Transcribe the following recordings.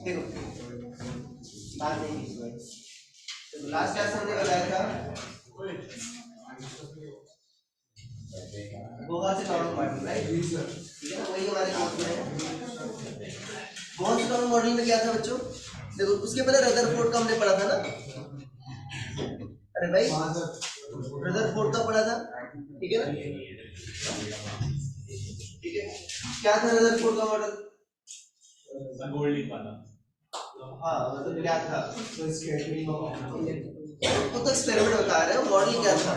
देखो बात नहीं की भाई, तो लास्ट क्लास हमने बताया था बोहर से टॉर्क मॉडल, राइट? ठीक है ना, वही हमारे कोर्स में है। बोहर से टॉर्क मॉडल में क्या था बच्चों? देखो उसके पहले रदरफोर्ड का हमने पढ़ा था ना। अरे भाई रदरफोर्ड का पढ़ा था, ठीक है ना? ठीक है, क्या था रदरफोर्ड का मॉडल? गोल्डिंग वाला। हाँ मतलब क्या था? तो एक्सपेरिमेंट बता रहे हो, मॉडल क्या था?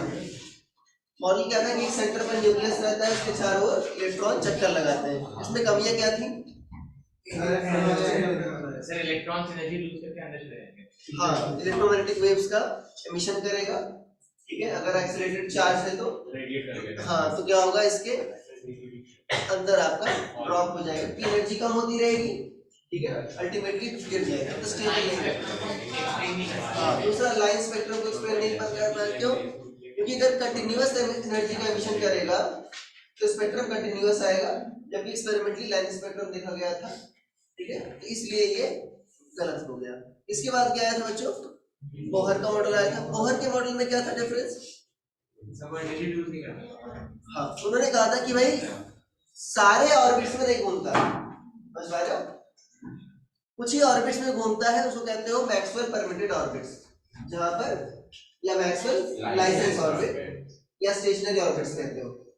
मॉडल क्या था कि एक सेंटर पर न्यूक्लियस रहता है, उसके चारों ओर इलेक्ट्रॉन चक्कर लगाते हैं। इसमें कमियां क्या थी? सर इलेक्ट्रॉन्स एनर्जी लूज करके अंदर चले जाएंगे। हाँ, इलेक्ट्रोमैग्नेटिक वेव्स का एमिशन करेगा, ठीक है? अगर एक्सीलरेटेड चार्ज है तो रेडिएट करेगा। हाँ, तो क्या होगा, इसके अंदर आपका ड्रॉप हो जाएगा, की एनर्जी कम होती रहेगी, ठीक है? अल्टीमेटली गिर जाएगा, तो स्टेबल नहीं रहेगा। हाँ, दूसरा लाइन स्पेक्ट्रम को एक्सप्लेन नहीं कर पाया, क्यों? क्योंकि अगर कंटिन्यूअस एनर्जी का एमिशन करेगा तो स्पेक्ट्रम कंटिन्यूअस आएगा, जबकि एक्सपेरिमेंटली लाइन स्पेक्ट्रम देखा गया था, ठीक है? तो इसलिए ये गलत हो गया। इसके बाद क्या आया था बच्चों? बोहर का मॉडल आया था। बोहर के मॉडल में क्या था डिफरेंस? सब एनर्जी लूज नहीं करता। हाँ, उन्होंने कहा था कि भाई सारे ऑर्बिट्स में नहीं घूमता, समझ पा रहे हो? कुछ ही ऑर्बिट्स में घूमता है, उसको कहते हो मैक्सवेल परमिटेड ऑर्बिट्स, जहां पर या मैक्सवेल लाइसेंस ऑर्बिट या स्टेशनरी ऑर्बिट्स कहते हो,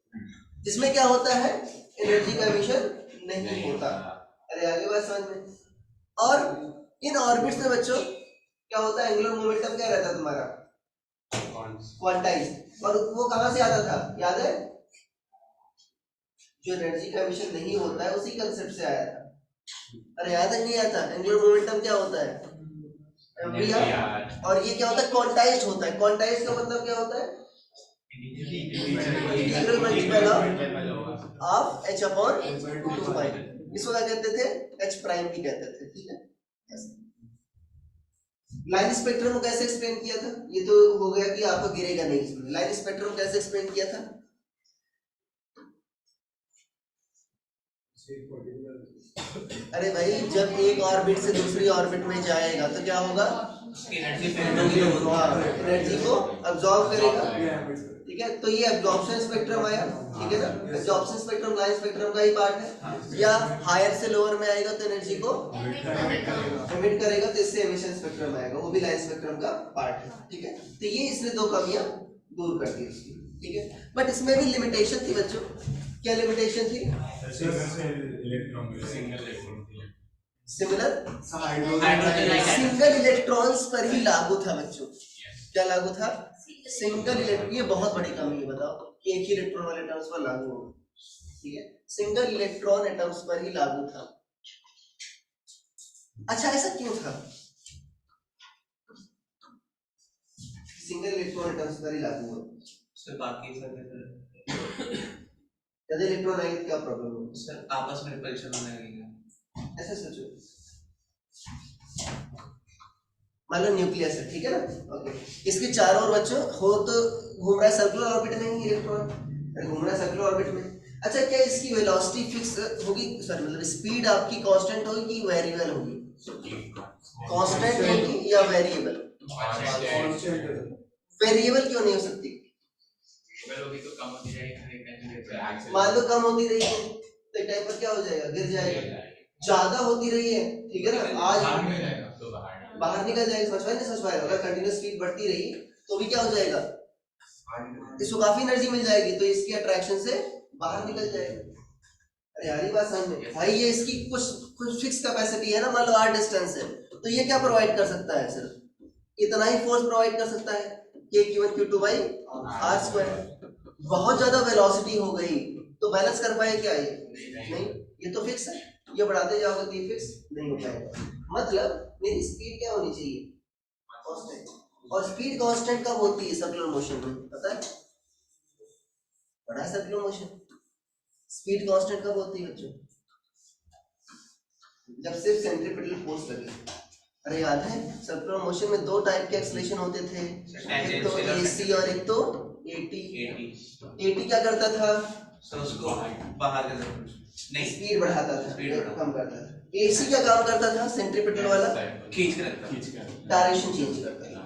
जिसमें क्या होता है, एनर्जी का एमिशन नहीं होता। अरे आगे बात समझ में? और इन ऑर्बिट्स में बच्चों क्या होता है, एंगुलर मोमेंटम क्या रहता है तुम्हारा? क्वांटाइज। और वो कहां से आता था, याद है? जो एनर्जी का एमिशन नहीं होता है उसी कंसेप्ट से आया था। अरे याद है नहीं आता? एंगुलर मोमेंटम क्या होता है? और ये क्या होता है, क्वांटाइज्ड होता है। क्वांटाइज्ड का मतलब क्या होता है? Integral multiple of h upon 2 पाई। इसको क्या कहते थे? h प्राइम भी कहते थे, ठीक है? लाइन स्पेक्ट्रम को कैसे एक्सप्लेन किया था? ये तो हो गया कि आपको गिरेगा नहीं इसमें। लाइन स्पेक्ट्रम कैसे एक्सप्लेन किया था? अरे भाई जब एक ऑर्बिट से दूसरी ऑर्बिट में जाएगा तो क्या होगा, एनर्जी को अब्सॉर्ब करेगा, ठीक है? तो ये एब्जॉर्प्शन स्पेक्ट्रम आया, ठीक है ना? एब्जॉर्प्शन स्पेक्ट्रम लाइन स्पेक्ट्रम का ही पार्ट है। या हायर से लोअर में आएगा तो एनर्जी को एमिट करेगा, तो इससे एमिशन स्पेक्ट्रम आएगा, वो भी लाइन स्पेक्ट्रम का पार्ट है, ठीक है? तो ये इसने दो कमियां दूर कर दी उसकी, ठीक है? बट इसमें भी लिमिटेशन थी बच्चों। क्या लिमिटेशन थी? सिमिलर सिंगल इलेक्ट्रॉन्स पर ही लागू था बच्चों। क्या लागू था? Single electron. ये बहुत बड़ी कमी है, बताओ कि एक ही इलेक्ट्रॉन वाले एटम्स पर लागू हो, ठीक है? सिंगल इलेक्ट्रॉन एटम्स पर ही लागू था। अच्छा ऐसा क्यों था? सिंगल इलेक्ट्रॉन एटम्स पर ही लागू हो, सर बाकी सब यदि इलेक्ट्रॉन आए तो क्या प्रॉब्लम होगी? सर आपस में रिपल्शन होने लगेगा। ऐसा सोचो, मान लो न्यूक्लियस है, ठीक है ना? ओके, इसके चारों ओर बच्चों हो तो घूम रहा है सर्कुलर ऑर्बिट में ही इलेक्ट्रॉन, घूम रहा है सर्कुलर ऑर्बिट में। अच्छा क्या इसकी वेलोसिटी फिक्स होगी? सॉरी मतलब स्पीड आपकी कांस्टेंट होगी कि वेरिएबल होगी? कांस्टेंट होगी या वेरिएबल? वेरिएबल क्यों नहीं हो सकती? मान लो कम होती रही है तो एक टाइम पर क्या हो जाएगा, गिर जाएगा। ज्यादा होती रही है, ठीक है ना, आज बाहर निकल जाएगा। समझ पाए नहीं समझ पाए? अगर कंटिन्यूअस स्पीड बढ़ती रही तो भी क्या हो जाएगा, इसको काफी एनर्जी मिल जाएगी, तो इसकी अट्रैक्शन से बाहर निकल जाएगा। अरे यार ये बात समझ में भाई, ये इसकी कुछ फिक्स कैपेसिटी है ना, मान लो r डिस्टेंस है, तो ये क्या प्रोवाइड कर सकता है? सिर्फ इतना ही फोर्स प्रोवाइड कर सकता है, k q1 q2 r square. बहुत ज्यादा वेलोसिटी हो गई तो बैलेंस कर पाए क्या? ये नहीं, ये तो फिक्स है, ये बढ़ाते जाओगे तो ये फिक्स नहीं हो पाएगा। मतलब मेरी स्पीड क्या होनी चाहिए? कांस्टेंट। और स्पीड कांस्टेंट कब होती है सर्कुलर मोशन में, पता है? बड़ा सर्कुलर मोशन स्पीड कांस्टेंट कब होती है बच्चों? जब सिर्फ सेंट्रीपिटल फोर्स लगे। अरे याद है सर्कुलर मोशन में दो टाइप के एक्सेलरेशन होते थे, एक तो AC और एक तो AT। AT क्या करता था? सर उसको बाहर की तरफ नहीं, स्पीड बढ़ाता था, स्पीड बढ़ाता। कम करता था। एसी क्या काम करता था? सेंट्रीपिटल वाला खींच के रखता। डायरेक्शन चेंज करता था।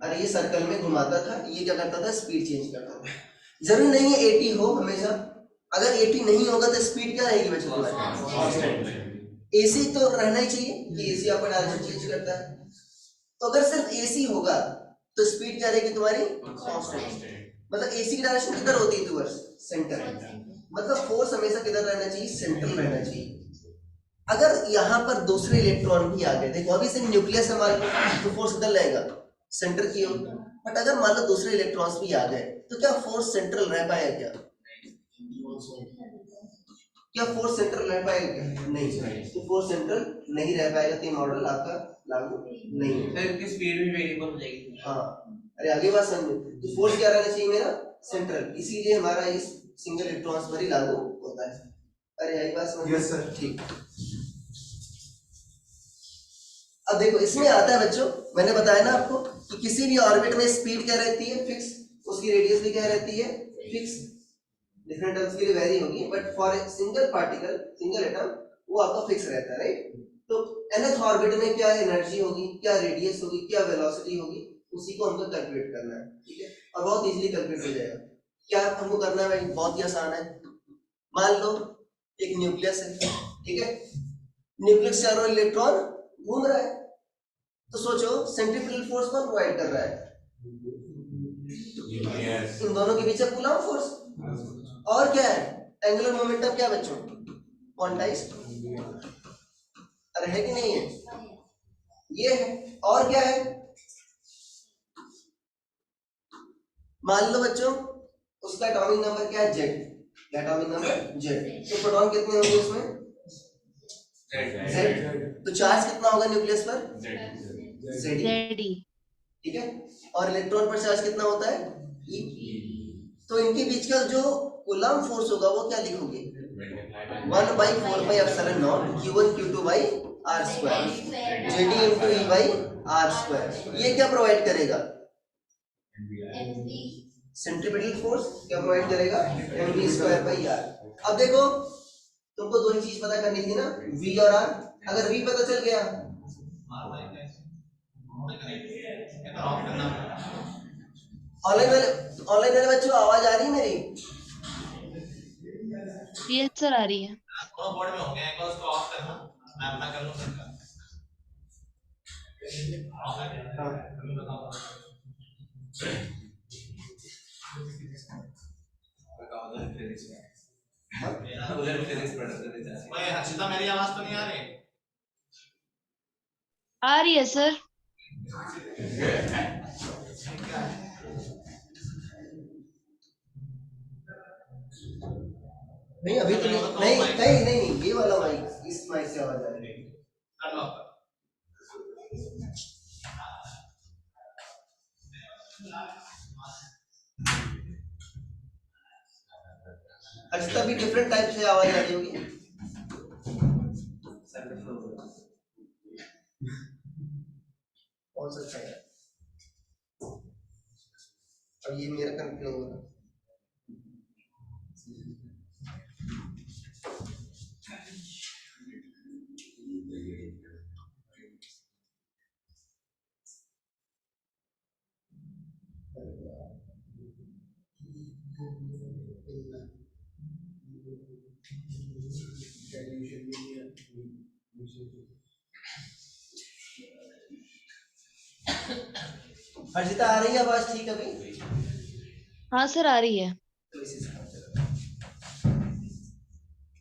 अरे ये सर्कल में घुमाता था, ये क्या करता था? स्पीड चेंज करता था। जरूरी नहीं है 80 हो हमेशा, अगर 80 नहीं होगा तो स्पीड क्या रहेगी बच्चों तुम्हारी? एसी तो रहना ही चाहिए कि एसी आपका डायरेक्शन चेंज करता है। तो अगर सिर्फ एसी होगा तो स्पीड क्या रहेगी तुम्हारी? कांस्टेंट। मतलब एसी की डायरेक्शन किधर होती है? Towards centre. मतलब फोर्स हमेशा किधर रहना चाहिए? सेंट्रल रहना चाहिए। अगर यहाँ पर दूसरे इलेक्ट्रॉन भी आ गए, देखो अभी सिर्फ न्यूक्लियस है मान लो, तो फोर्स किधर रहेगा? सेंटर की ओर। बट अगर मान लो दूसरे इलेक्ट्रॉन्स भी आ गए तो क्या फोर्स सेंट्रल रह पाएगा? क्या फोर्स सेंट्रल रह पाएगा? नहीं, तो फोर्स सेंट्रल नहीं रह पाएगा, तो ये मॉडल आपका लागू नहीं है। सर इसकी स्पीड भी वेरिएबल हो जाएगी। हाँ, अरे आगे बात समझो। तो फोर्स क्या रहना चाहिए मेरा? सेंट्रल, इसीलिए हमारा इस सिंगल इलेक्ट्रॉन्स पर ही लागू होता है। अरे आगे बात समझ? Yes sir. ठीक। अब देखो इसमें आता है बच्चों, मैंने बताया ना आपको कि किसी भी ऑर्बिट में स्पीड क्या रहती है? फिक्स। उसकी रेडियस भी क्या रहती है? फिक्स। डिफरेंट टर्म्स के लिए वेरी होगी, but for a single particle, single atom, वो आपका फिक्स रहता है, राइट? तो nth ऑर्बिट में क्या एनर्जी होगी, क्या रेडियस होगी, क्या वेलोसिटी होगी, उसी को हमको कैलकुलेट करना है, ठीक है? और बहुत इजीली कैलकुलेट हो जाएगा। क्या हमको करना है भाई? बहुत ही आसान है। मान लो एक न्यूक्लियस है, ठीक है? न्यूक्लियस चारों इलेक्ट्रॉन घूम रहा है, तो सोचो सेंट्रीफ्यूगल फोर्स कौन प्रोवाइड कर रहा है? इन दोनों के बीच कूलम्ब फोर्स। और क्या है? एंगुलर मोमेंटम क्या बच्चों? क्वांटाइज्ड। अरे है कि नहीं है? ये है। और क्या है? मान लो बच्चों उसका एटॉमिक नंबर क्या है? जेड। Atomic number Z. तो प्रोटॉन कितने होंगे उसमें? जेड। तो चार्ज कितना होगा न्यूक्लियस पर? जेड। ठीक है। और इलेक्ट्रॉन पर चार्ज कितना होता है? ई। तो इनके बीच का जो कूलम्ब फोर्स होगा वो क्या लिखोगे? 1/4πε0 q1 q2 by r square jd into e by r square। ये क्या प्रोवाइड करेगा? सेंट्रीपिटल फोर्स क्या प्रोवाइड करेगा? mv square by r। अब देखो तुमको दो ही चीज पता करनी थी ना, v और r। अगर v पता चल गया, ऑनलाइन वाले बच्चों आवाज आ रही है मेरी? यस सर आ रही है। बोर्ड में हो गया, एक बार उसको ऑफ करना, मैं अपना कर लूं सबका। हर्षिता मेरी आवाज तो नहीं आ रही? आ रही है सर। नहीं अभी तो नहीं नहीं नहीं, ये वाला माइक, इस माइक से आवाज आ रही है। अच्छा भी डिफरेंट टाइप से आवाज आ रही होगी। कौन सा अच्छा है? और ये मेरा कनेक्ट नहीं हो रहा। हर्षिता आ रही है आवाज ठीक अभी? हाँ सर आ रही है।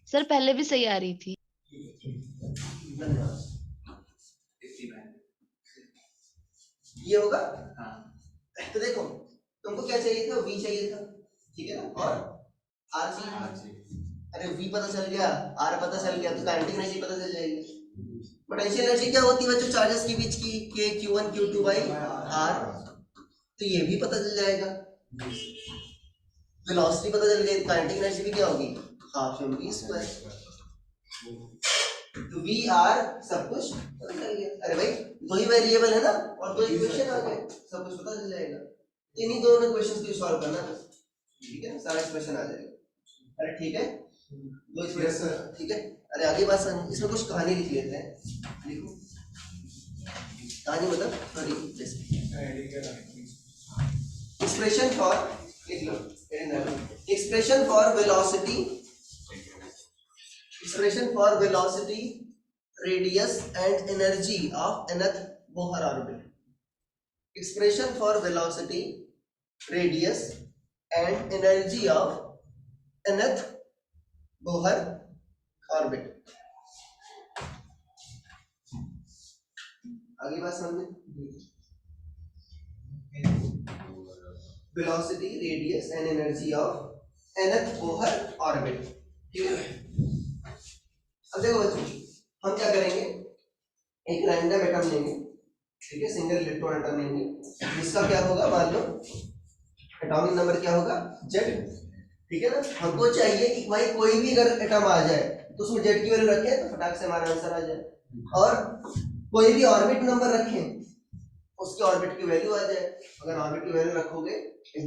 सर पहले भी सही आ रही थी। ये होगा? हाँ। तो देखो तुमको क्या चाहिए था? v चाहिए था, ठीक है ना? और r चाहिए। अरे v पता चल गया, r पता चल गया, तो काइनेटिक एनर्जी पता चल जाएगी। पोटेंशियल एनर्जी क्या होती है बच्चों चार्जेस के बीच की? k q1 q2 by r। तो ये भी पता चल जाएगा। वेलोसिटी पता चल गई, काइनेटिक एनर्जी भी क्या होगी? Half mv square. तो v r सब कुछ पता चल गया। अरे भाई दो ही वेरिएबल है ना, और दो इक्वेशन आ गए, सब कुछ पता चल जाएगा। इन्हीं दोनों क्वेश्चंस को सॉल्व करना है, ठीक है ना? सारा एक्सप्रेशन आ जाएगा। अरे ठीक है, तो इसमें ठीक है। अरे आगे बात इसमें कुछ कहानी लिख लेते हैं। लिखो कहानी मतलब सॉरी एक्सप्रेशन फॉर, लिख लो expression for velocity, expression for velocity, radius and energy of nth Bohr orbit. Expression for velocity, radius and energy of nth Bohr orbit. आगे बात समझे। velocity, radius and energy of nth Bohr orbit, ठीक है। अब देखो बच्चों, हम क्या करेंगे, एक रैंडम एटम लेंगे, ठीक है, सिंगल इलेक्ट्रॉन एटम लेंगे, जिसका क्या होगा, मान लो एटॉमिक नंबर क्या होगा, Z, ठीक है ना। हमको चाहिए कि भाई कोई भी अगर एटम आ जाए तो उसमें Z की वैल्यू रखें तो फटाक से हमारा आंसर आ जाए, और कोई भी ऑर्बिट नंबर रखें उसके ऑर्बिट की वैल्यू आ जाए। अगर ऑर्बिट की वैल्यू रखोगे V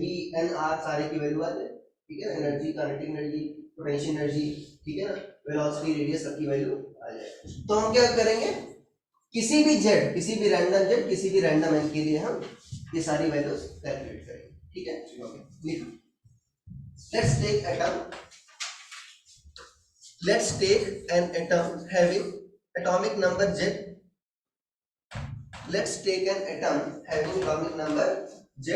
N R सारे की वैल्यू आ जाए, ठीक है, energy, kinetic energy, potential energy, ठीक है ना, वेलोसिटी, रेडियस सबकी वैल्यू आ जाए। तो हम क्या करेंगे, किसी भी Z, किसी भी रैंडम Z, किसी भी रैंडम n के लिए हम ये सारी वैल्यूज कैलकुलेट करेंगे, ठीक है। लिखो, let's take atom, let's take an atom having atomic number Z, let's take an atom having atomic number Z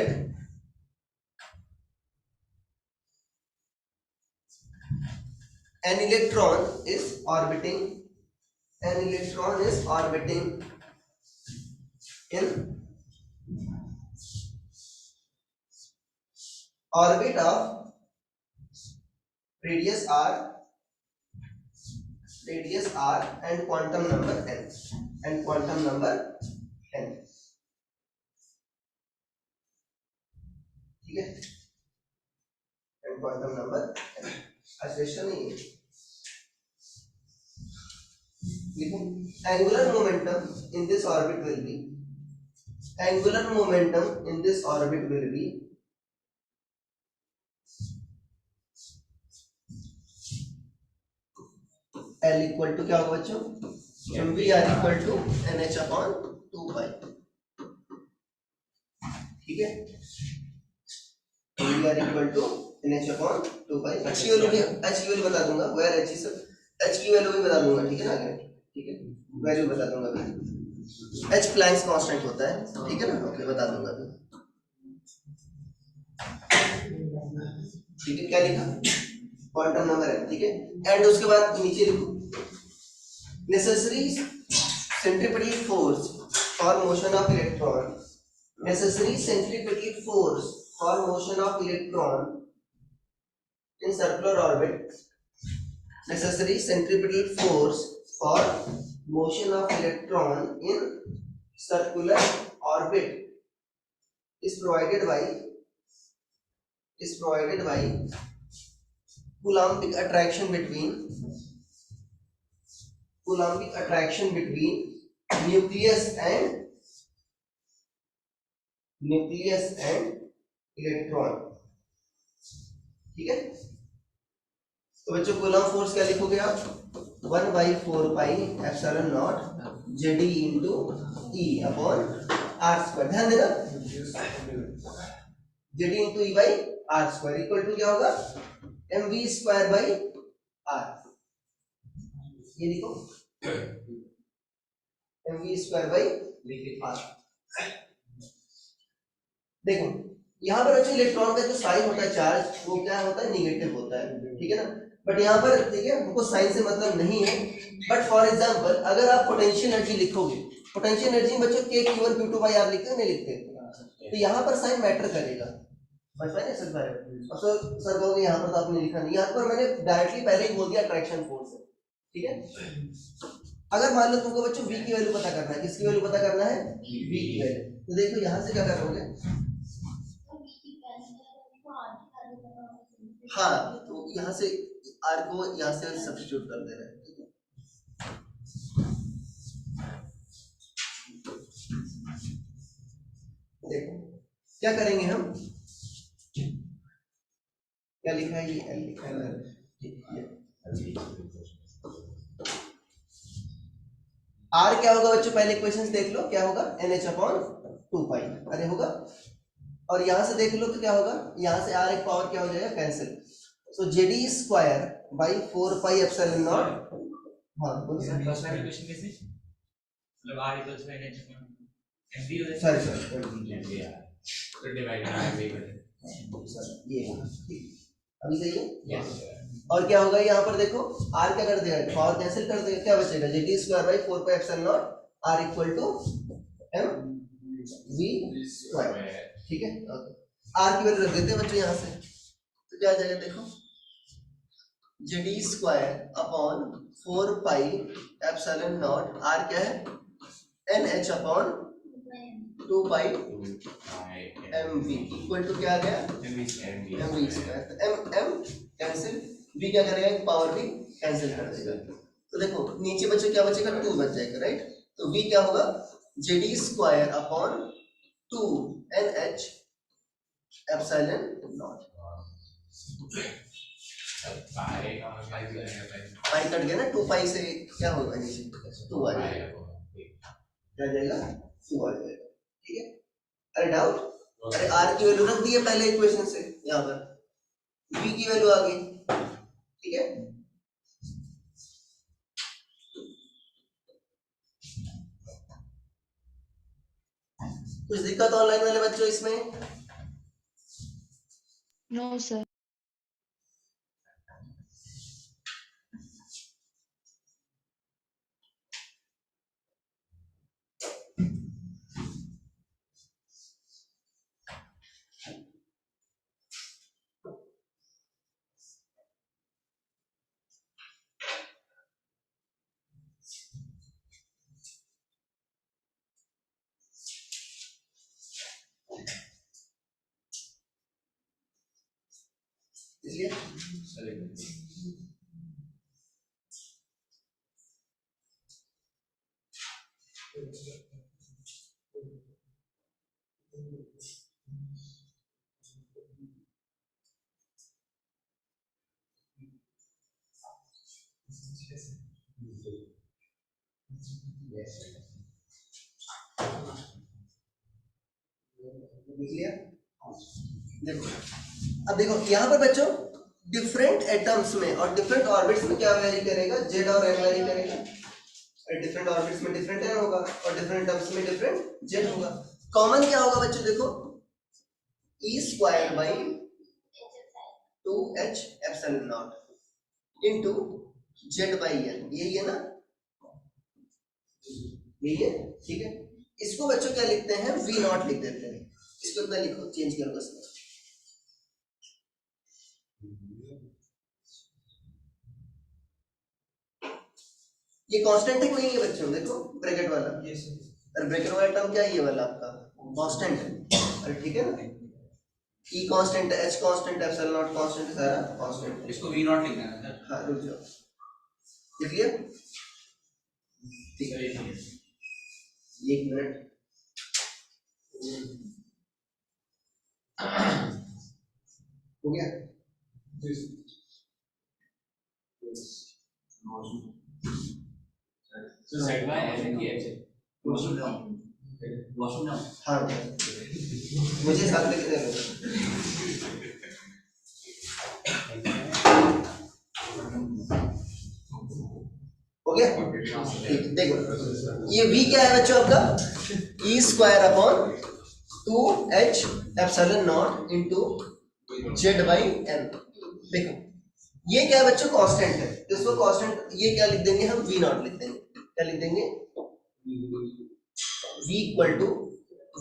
an electron is orbiting, an electron is orbiting in orbit of radius r and quantum number n, and quantum number n, ठीक है, and quantum number n। Question नहीं है, लिखो, angular momentum in this orbit will be, angular momentum in this orbit will be L equal to क्या होगा बच्चों, mvr equal to nh upon 2 pi, ठीक है, mvr equal to nh upon 2 pi। h की value बता दूंगा, where h is, h की value भी बता दूंगा, ठीक है ना, आगे ठीक है, वैल्यू बता दूंगा मैं, h प्लैंक्स कांस्टेंट होता है, ठीक है ना, ओके बता दूंगा मैं, ठीक है। क्या लिखा, क्वांटम नंबर है, ठीक है, एंड उसके बाद नीचे लिखो, necessary centripetal force for motion of electron, necessary centripetal force for motion of electron in circular orbit, necessary centripetal force for motion of electron in circular orbit is provided by Coulombic attraction between nucleus and electron, ठीक है। तो बच्चों coulomb force क्या लिखोगे आप, 1/4 pi epsilon not Z e into e upon r square, ध्यान देना, Z e into e by r square equal to क्या होगा, m v square by r, ये लिखो, m v square by r. देखो यहाँ पर बच्चों इलेक्ट्रॉन का जो साइन होता है, चार्ज, वो क्या होता है, निगेटिव होता है, ठीक है ना, बट यहाँ पर ठीक है हमको साइन से मतलब नहीं है, बट फॉर एग्जांपल अगर आप पोटेंशियल एनर्जी लिखोगे, पोटेंशियल एनर्जी में बच्चों k q1 q2 by r लिखते हैं, नहीं लिखते, तो यहाँ पर साइन मैटर करेगा, समझ पाए सर बारे में। और सर कहोगे यहाँ पर तो आपने लिखा नहीं, यहाँ पर मैंने डायरेक्टली पहले ही बोल दिया अट्रैक्शन फोर्स है, ठीक है। अगर मान लो तुमको बच्चों v की वैल्यू पता करना है, किसकी वैल्यू पता करना है, v की वैल्यू, तो देखो यहाँ से क्या करोगे, हाँ, तो यहाँ से r को यहाँ से सब्स्टिट्यूट कर दे रहे हैं, ठीक है। देखो क्या करेंगे हम, क्या लिखा है, ये l लिखा है, आर क्या होगा बच्चों, पहले इक्वेशन देख लो क्या होगा, NH अपॉन 2 पाई, अरे होगा। और यहां से देख लो तो क्या होगा, यहां से आर एक पावर क्या हो जाएगा, cancel. So Z e square by 4 pi epsilon not. हाँ बोलो सर। फर्स्ट वाली क्वेश्चन कैसे, मतलब r equals to NH upon MB हो सॉरी जाएगा, तो डिवाइड बाय सर ये अभी सही है। यस और क्या होगा यहाँ पर देखो, आर क्या कर देगा, पावर कैंसिल कर देगा, क्या बचेगा, Z e square by 4 pi epsilon not r equal to m v square, ठीक है। ओके, आर की वैल्यू रख देते हैं बच्चों यहाँ से, तो क्या आ जाएगा देखो, Z e square upon 4 pi epsilon not, r क्या है, NH upon 2 pi m v equal to क्या आ गया, m v square. M m cancel, v क्या करेगा, पावर भी कैंसिल कर देगा। तो देखो नीचे बच्चे क्या बचेगा, 2 बच जाएगा, राइट। तो वी क्या होगा, JD square upon 2 NH epsilon not, pi cut गया ना, 2 पाई से क्या होगा नीचे 2 आ जाएगा, क्या आ जाएगा 2 आ जाएगा, ठीक है। अरे डाउट, अरे आर की वैल्यू रख दी है पहले इक्वेशन से, यहाँ पर वी की वैल्यू आ गई, ठीक है। कुछ दिक्कत ऑनलाइन वाले बच्चों इसमें? No sir. इसलिए देखो, अब देखो यहाँ पर बच्चों डिफरेंट एटम्स में और डिफरेंट ऑर्बिट्स में क्या वैरी करेगा, जेड और एन वैरी करेगा। डिफरेंट ऑर्बिट्स में डिफरेंट एन होगा और डिफरेंट एटम्स में डिफरेंट जेड होगा। कॉमन क्या होगा बच्चों, देखो E square by 2h epsilon nought into Z by N, यही है ना, यही है, ठीक है। इसको बच्चों क्या लिखते हैं, वी नॉट लिख देते हैं, इसको इतना लिखो, चेंज करो बस। ये कांस्टेंट है नहीं है बच्चों, देखो ब्रैकेट वाला, अरे ब्रैकेट वाला टर्म क्या है, ये वाला आपका कांस्टेंट है, अरे ठीक है ना, ई कांस्टेंट है, एच कांस्टेंट है, एप्सिलॉन नॉट कांस्टेंट है, सारा कांस्टेंट है। इसको वी नॉट लिखना है सर, हाँ रुक जाओ, लिख लिया, ठीक है, एक मिनट, हो गया। so z by n की h हाँ मुझे साथ लेके दे दो। हो गया, ठीक, देखो ये v क्या है बच्चों आपका, E square upon 2h epsilon nought into Z by N. देखो ये क्या है बच्चों, कांस्टेंट है, तो इसको कांस्टेंट ये क्या लिख देंगे हम, वी नॉट लिख देंगे, क्या लिख देंगे, v equal to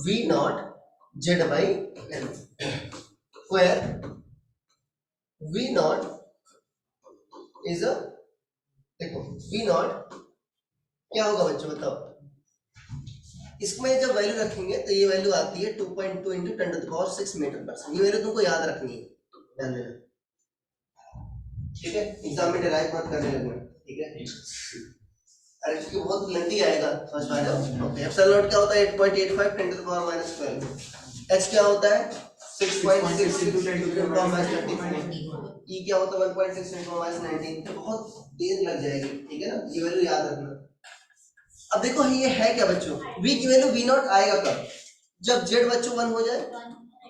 v not Z by n, where v not is a, देखो वी नॉट क्या होगा बच्चों बताओ, इसमें जब वैल्यू रखेंगे तो ये वैल्यू आती है 2.2 इंटू 10⁻6 मीटर पर सेकंड, ये वैल्यू तुमको याद रखनी है, ध्यान देना, ठीक है, एग्जाम में डिराइव मत करने लगना, ठीक है। अरे क्योंकि बहुत लेंथी आएगा, समझ पा रहे हो। ओके, एप्सिलॉन नॉट क्या होता है 8.85 10⁻12, h क्या होता है 6.6 into 10 to the power minus 34। E क्या होता है 1.6 into minus 19। तो बहुत देर लग जाएगी, ठीक है ना, ये वैल्यू याद रखना। अब देखो ये है क्या बच्चों, v की वैल्यू v नॉट आएगा कब, जब z बच्चों 1 हो जाए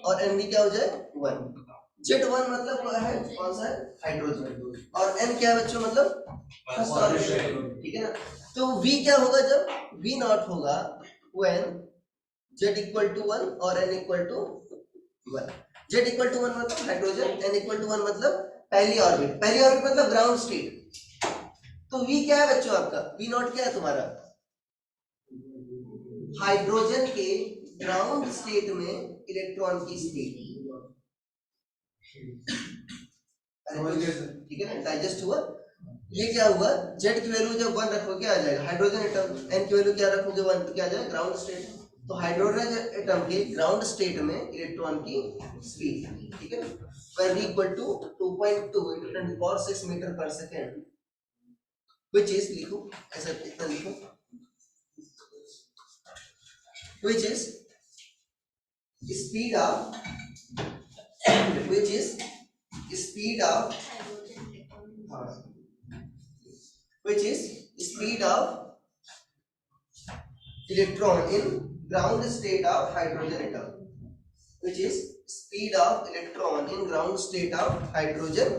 और mv क्या हो जाए 1। z1 मतलब क्या है, कौन सा है, हाइड्रोजन, और n क्या है बच्चों, मतलब फर्स्ट ऑर्बिटल, ठीक है ना। तो v क्या होगा जब v नॉट होगा when z इक्वल टू 1 और n equal to 1। z equal to 1 मतलब हाइड्रोजन, n इक्वल टू 1 मतलब पहली ऑर्बिट मतलब ग्राउंड स्टेट। तो v क्या है बच्चों आपका, v नॉट क्या है तुम्हारा, हाइड्रोजन के ग्राउंड स्टेट में इलेक्ट्रॉन की स्पीड, ठीक है ना, डाइजेस्ट हुआ। ये क्या हुआ, z की वैल्यू जब 1 रखोगे क्या आ जाएगा, हाइड्रोजन एटम, n की वैल्यू क्या रखोगे 1 तो क्या आ जाएगा, ग्राउंड स्टेट। तो हाइड्रोजन एटम के ग्राउंड स्टेट में इलेक्ट्रॉन की स्पीड, ठीक है ना, v equal to 2.2 into 10 to the power 6 metre per second, which is लिखो ऐसा इतना लिखो, which is speed of which is speed of which is speed of electron in ground state of hydrogen atom, which is speed of electron in ground state of hydrogen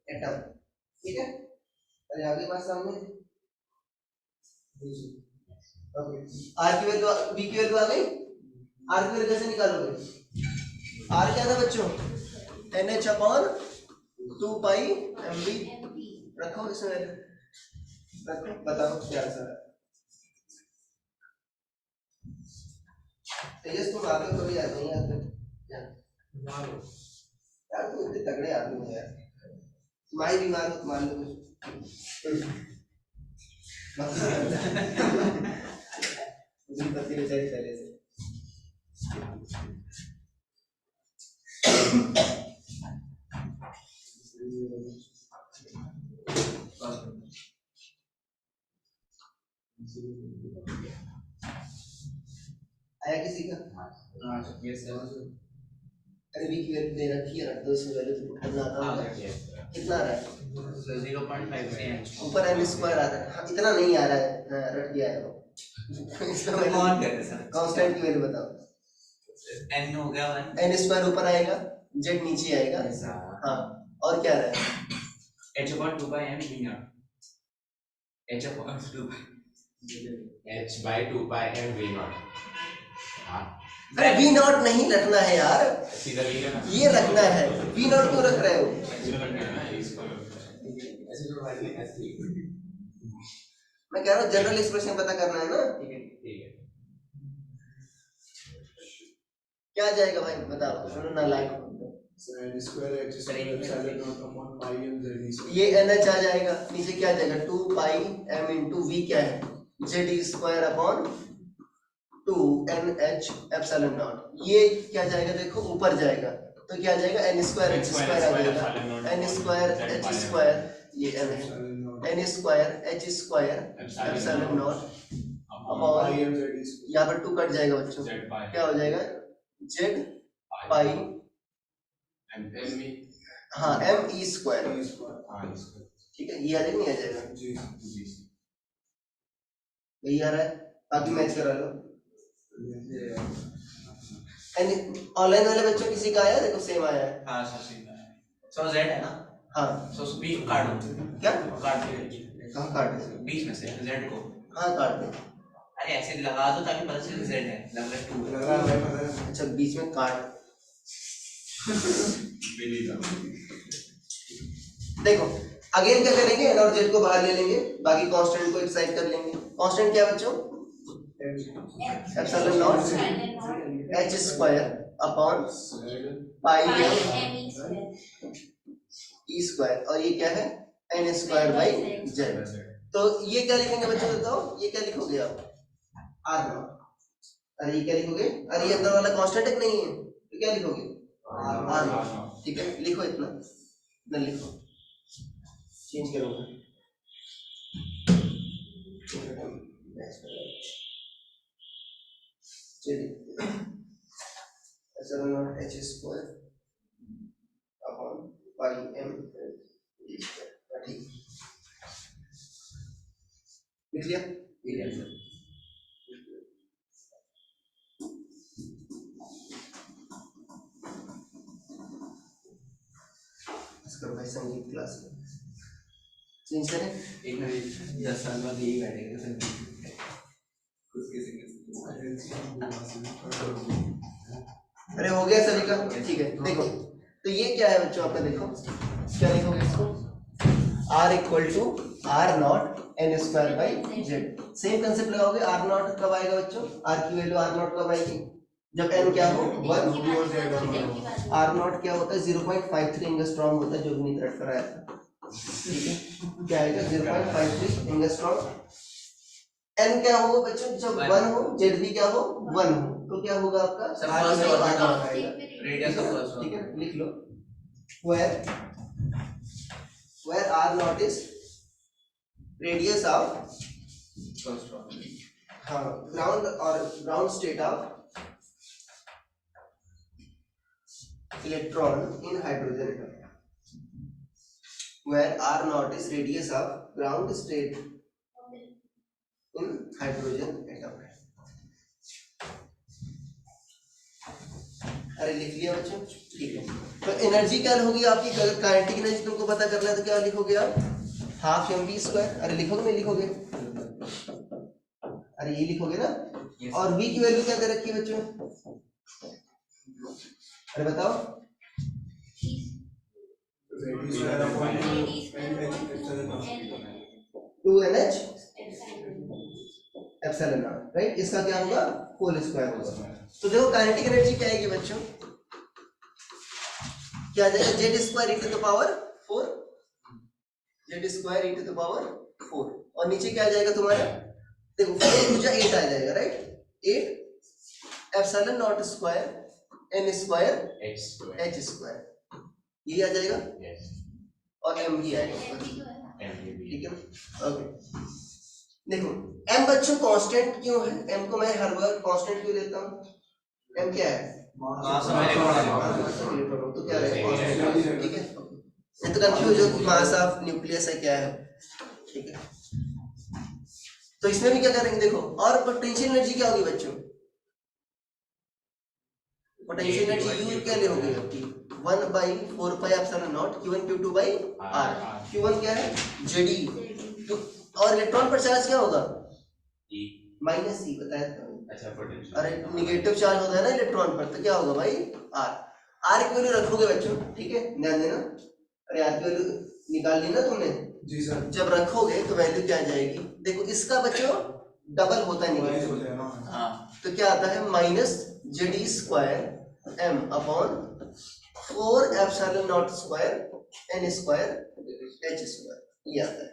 atom, ठीक है। अरे आगे बात सामने, ओके, आर की value B की value आ गई, are की वैल्यू कैसे निकालोगे, आर क्या था बच्चों, NH अपॉन 2 पाई mv, रखो इसमें वैल्यू, रखो, बताओ क्या आंसर है। तेजस तुम आगे कभी याद नहीं आते यार, तुम इतने तगड़े आदमी हो यार, तुम्हारी बीमार हो, मान लो मुझे पति बेचारी पहले से आया किसी का, अरे बी की वैल्यू दे रखी है, रख दो इसमें वैल्यू, तो करना आता है कितना आ रहा है, 0.5 ऊपर n स्क्वायर आ रहा है, हाँ, इतना नहीं आ रहा है, हाँ, रट गया है वो कांस्टेंट की वैल्यू बताओ, n हो गया 1, n स्क्वायर ऊपर आएगा, z नीचे आएगा, हाँ, और क्या रहा है, h upon 2 by m v naught, h upon 2 by h by 2 by m v naught। हाँ, अरे v नॉट नहीं रखना है यार, सीधा v का ये रखना है, v नॉट क्यों रख रहे हो, मैं कह रहा हूँ जनरल एक्सप्रेशन पता करना है ना, ठीक है। क्या जाएगा भाई बताओ, सुनो ना लाइक, ये NH आ जाएगा, नीचे क्या आ जाएगा 2 पाई m इंटू v क्या है, z square upon 2 NH epsilon not, ये क्या जाएगा देखो ऊपर जाएगा, तो क्या जाएगा n स्क्वायर h स्क्वायर आ जाएगा, n स्क्वायर h स्क्वायर, ये n है, n square h square epsilon not upon, यहाँ पर 2 कट जाएगा बच्चों, क्या हो जाएगा z पाई, हाँ m e स्क्वायर, ठीक है, ये आ जाएगा नहीं आ जाएगा, यही आ रहा है, बाकी मैच करा लो। ऑनलाइन वाले बच्चों किसी का आया, देखो सेम आया है, हाँ सो z है ना, हाँ सो b काट दो, क्या काट दो, कहाँ काट दे, बीच में से z को, हाँ काट दे, अरे ऐसे लगा दो ताकि पता चले z है, लग रहा है 2 है, अच्छा बीच में काट, देखो अगेन क्या करेंगे, n और z को बाहर ले लेंगे, बाकी कांस्टेंट को एक साइड कर लेंगे, कांस्टेंट क्या बच्चों, epsilon not h square upon pi e square, और ये क्या है n स्क्वायर बाई z, तो ये क्या लिखेंगे बच्चों बताओ, ये क्या लिखोगे आप, r नॉट, अरे ये क्या लिखोगे, अरे ये अंदर वाला कांस्टेंट है नहीं है, तो क्या लिखोगे r नॉट, ठीक है, लिखो इतना लिखो, चेंज करूंगा, चलिए epsilon not h square upon pi m d square. ठीक लिख लिया? इसका भाई संगीत क्लास में चेंज करें। एक मिनट 10 साल बाद यही बैठेगा संगीत। अरे हो गया सभी का? ठीक है देखो, तो ये क्या है बच्चों आपका, देखो क्या लिखोगे इसको, r equal to r not n square by Z. Same concept लगाओगे। आर नॉट कब आएगा बच्चों, आर की वैल्यू आर नॉट कब आएगी, जब एन क्या हो 1। आर नॉट क्या होता है 0.53 एंगस्ट्रॉम होता है, जो भी निकट कराया था। ठीक है क्या आएगा 0.53 एंगस्ट्रॉम। एन क्या होगा बच्चों, जब 1 हो, जेड भी क्या हो 1 हो, तो क्या होगा आपका रेडियस ऑफ फर्स्ट। ठीक है लिख लो, where r naught is radius of ground state of electron in hydrogen atom, where r naught is radius of ground state in hydrogen atom। अरे लिख लिया बच्चों? ठीक है, तो एनर्जी क्या होगी आपकी, अगर काइनेटिक एनर्जी तुमको पता करना है तो क्या लिखोगे आप, हाफ mv स्क्वायर। अरे लिखोगे नहीं लिखोगे, अरे ये लिखोगे ना। और v की वैल्यू क्या दे रखी है बच्चों, अरे बताओ, 2nh एप्सिलॉन नॉट, राइट। इसका क्या होगा होल स्क्वायर होगा। तो देखो काइनेटिक एनर्जी क्या आएगी बच्चों, क्या आ जाएगा Z square e to the power 4, Z square e to the power 4, और नीचे क्या आ जाएगा तुम्हारा, देखो 4 पूजा 8 आ जाएगा, right. 8 epsilon not square n square h square, ये आ जाएगा और एम भी आएगा। ठीक है ओके। देखो m बच्चों कांस्टेंट क्यों है, m को मैं हर बार कांस्टेंट क्यों लेता हूँ, m क्या है मास ऑफ इलेक्ट्रॉन, तो क्या है ठीक है। नहीं तो कंफ्यूज हो कि मास ऑफ न्यूक्लियस है क्या है। ठीक है, तो इसमें भी क्या करेंगे देखो, और पोटेंशियल एनर्जी क्या होगी बच्चों, पोटेंशियल एनर्जी U क्या होगी आपकी 1/4 pi epsilon not Q1 Q2 by R। Q1 क्या है Jd, तो और इलेक्ट्रॉन पर चार्ज क्या होगा माइनस ई, बताया था। अच्छा पोटेंशियल, अरे निगेटिव चार्ज होता है ना इलेक्ट्रॉन पर, तो क्या होगा भाई आर की वैल्यू रखोगे बच्चों। ठीक है ध्यान देना, अरे आर की वैल्यू निकाल ली ना तुमने जी सर। जब रखोगे तो वैल्यू क्या आ जाएगी, देखो इसका बच्चों डबल होता है निगेटिव, हाँ तो क्या आता है minus Z e square m upon 4 epsilon not square n square h square, ये आता है।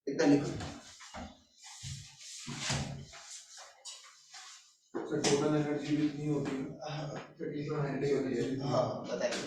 इतना लिखो, तो टोटल एनर्जी भी इतनी होती है। हाँ बताइए।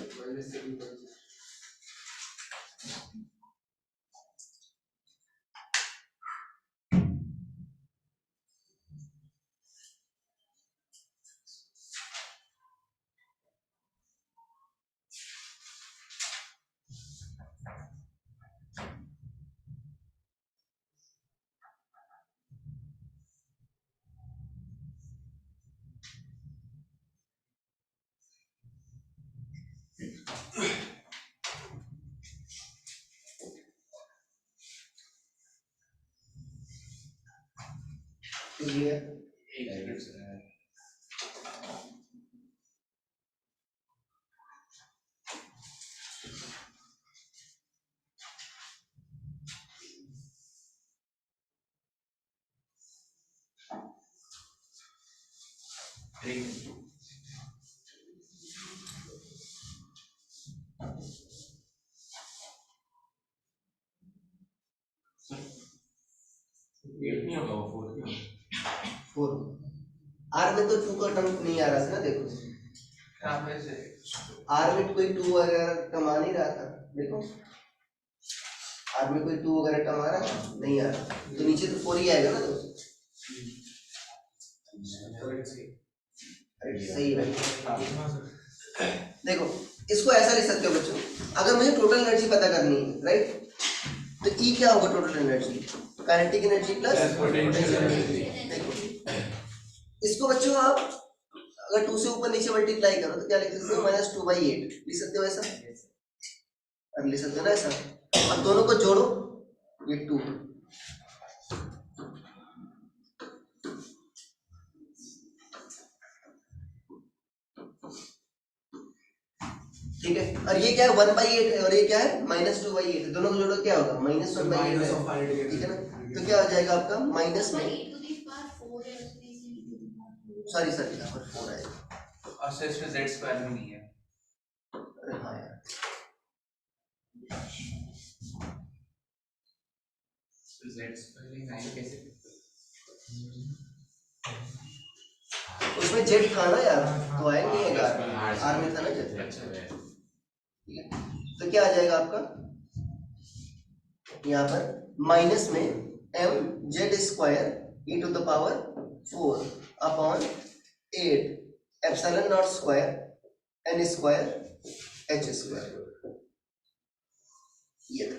नहीं होगा वो 4 आर में तो 2 का टर्म नहीं आ रहा था ना, देखो आर में कोई 2 वगैरह टर्म आ नहीं रहा था, देखो आर में कोई 2 वगैरह टर्म आ रहा है नहीं आ रहा, तो नीचे तो 4 ही आएगा ना। तो अरे सही है देखो इसको ऐसा लिख सकते हो बच्चों, अगर मुझे टोटल एनर्जी पता करनी है, राइट, तो E क्या होगा total energy, kinetic energy plus potential energy. इसको बच्चों आप अगर 2 से ऊपर नीचे मल्टीप्लाई करो तो क्या लिख सकते हो, -2/8 लिख सकते हो ऐसा, और लिख सकते हो ना ऐसा, और दोनों को जोड़ो, ये 2, ठीक है, और ये क्या है 1/8 है, और ये क्या है -2/8 है, दोनों को जोड़ो क्या होगा -1/8 है, ठीक है ना, तो क्या हो जाएगा आपका माइनस में, सॉरी यहाँ पर 4 आएगा, और सर इसमें z स्क्वायर भी नहीं है। अरे हाँ यार, तो z स्क्वायर ही नहीं कैसे, उसमें जेड था ना यार, तो आएगा नहीं आएगा, आर में था ना जेड, अच्छा ठीक है, तो क्या आ जाएगा आपका यहाँ पर माइनस में mz² e to the power 4 upon 8 epsilon not square n square h², ये था।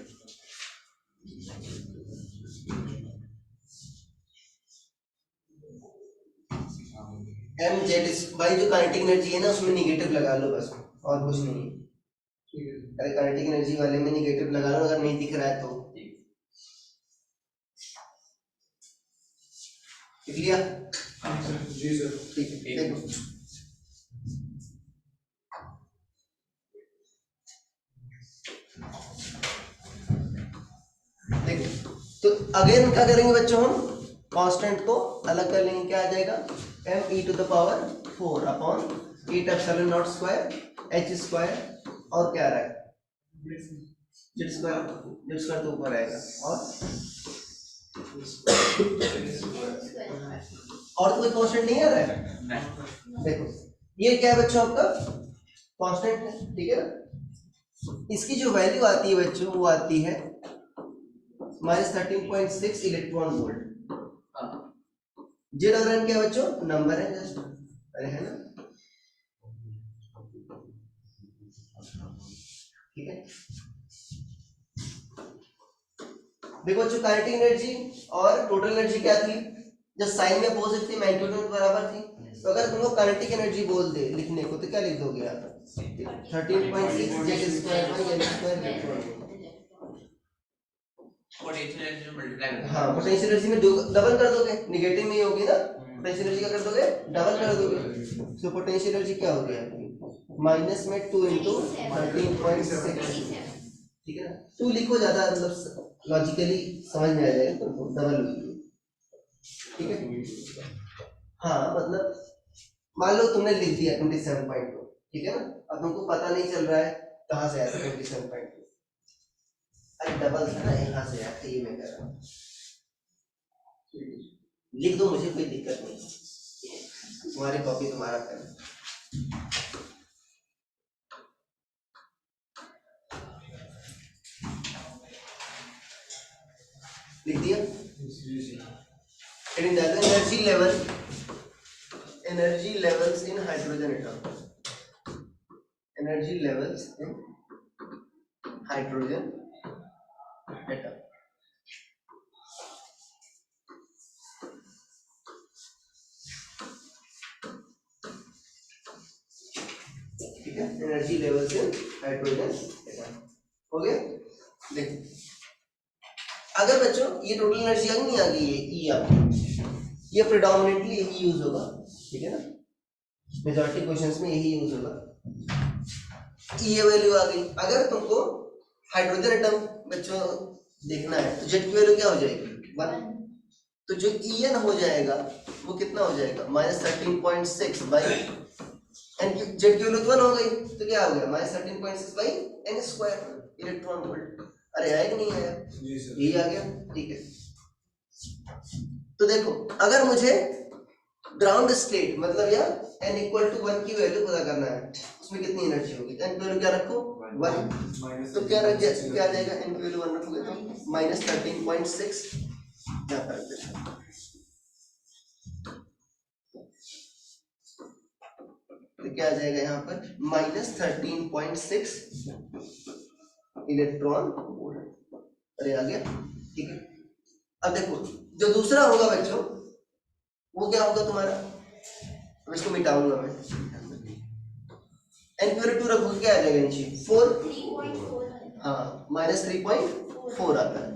mz भाई जो काइनेटिक एनर्जी है ना उसमें निगेटिव लगा लो बस, और कुछ नहीं है, अरे काइनेटिक एनर्जी वाले में निगेटिव लगा लो, अगर नहीं दिख रहा है तो, लिख लिया, जी सर। ठीक है, देखो देखो, तो अगेन क्या करेंगे बच्चों, हम कांस्टेंट को अलग कर लेंगे, क्या आ जाएगा m e to the power 4 upon 8 epsilon not square h², और क्या आ रहा है z² तो ऊपर आएगा, और तो कोई कांस्टेंट नहीं आ रहा है, देखो ये क्या है बच्चों आपका कांस्टेंट है, ठीक है ना, इसकी जो वैल्यू आती है बच्चों वो आती है -13.6 इलेक्ट्रॉन वोल्ट, जेड और एन क्या बच्चों नंबर है जस्ट, अरे है ना, ठीक है, देखो बच्चों काइनेटिक एनर्जी और टोटल एनर्जी क्या थी, जब साइन में अपोजिट थी मैग्नीट्यूड में बराबर थी, तो अगर तुमको काइनेटिक एनर्जी बोल दे लिखने को तो क्या लिख दोगे आप 13.6 z² पोटेंशियल एनर्जी में मल्टीप्लाई, हाँ पोटेंशियल एनर्जी में डबल कर दोगे, नेगेटिव में ही होगी ना, पोटेंशियल एनर्जी क्या कर दोगे डबल कर दोगे, तो पोटेंशियल एनर्जी क्या हो गया माइनस में 2 × 13.6, ठीक है ना, 2 लिखो ज्यादा मतलब लॉजिकली समझ में आ जाएगा, तो डबल लिखो, ठीक है, हाँ मतलब मान लो तुमने लिख दिया 27.2, ठीक है ना, अब तुमको पता नहीं चल रहा है कहाँ से आया 27.2, अरे डबल था ना यहाँ से आया, ये मैं कर रहा हूँ, लिख दो मुझे कोई दिक्कत नहीं, तुम्हारी कॉपी तुम्हारा करना, लिख दिया, energy levels in hydrogen atom, energy levels in hydrogen atom, ठीक है, energy levels in hydrogen atom हो गया। देखो अगर बच्चों ये टोटल एनर्जी आ नहीं आ गई है ई आपको, ये प्रेडोमिनेटली यही यूज होगा, ठीक है ना, मेजॉरिटी क्वेश्चंस में यही यूज होगा, ये वैल्यू आ गई, अगर तुमको हाइड्रोजन एटम बच्चों देखना है तो जेड की वैल्यू क्या हो जाएगी 1, तो जो En हो जाएगा वो कितना हो जाएगा -13.6 बाई एन, जेड की वैल्यू 1 हो गई तो क्या हो गया -13.6 बाई n² इलेक्ट्रॉन वोल्ट, अरे आया कि नहीं आया, यही आ गया, ठीक है। तो देखो अगर मुझे ग्राउंड स्टेट मतलब या n = 1 की वैल्यू पता करना है, उसमें कितनी एनर्जी होगी, n की वैल्यू क्या रखो 1, तो क्या रख क्या आ जाएगा, n की वैल्यू 1 रखोगे तो -13.6 यहाँ पर, तो क्या क्या आ जाएगा यहाँ पर -13.6 इलेक्ट्रॉन वोल्ट। अरे आ गया, ठीक है। अब देखो जो दूसरा होगा बच्चों वो क्या होगा तुम्हारा, अब इसको मिटाऊंगा मैं, n प्योर 2 रखोगे क्या आ जाएगा नीचे 4, हाँ -3.4 आता है।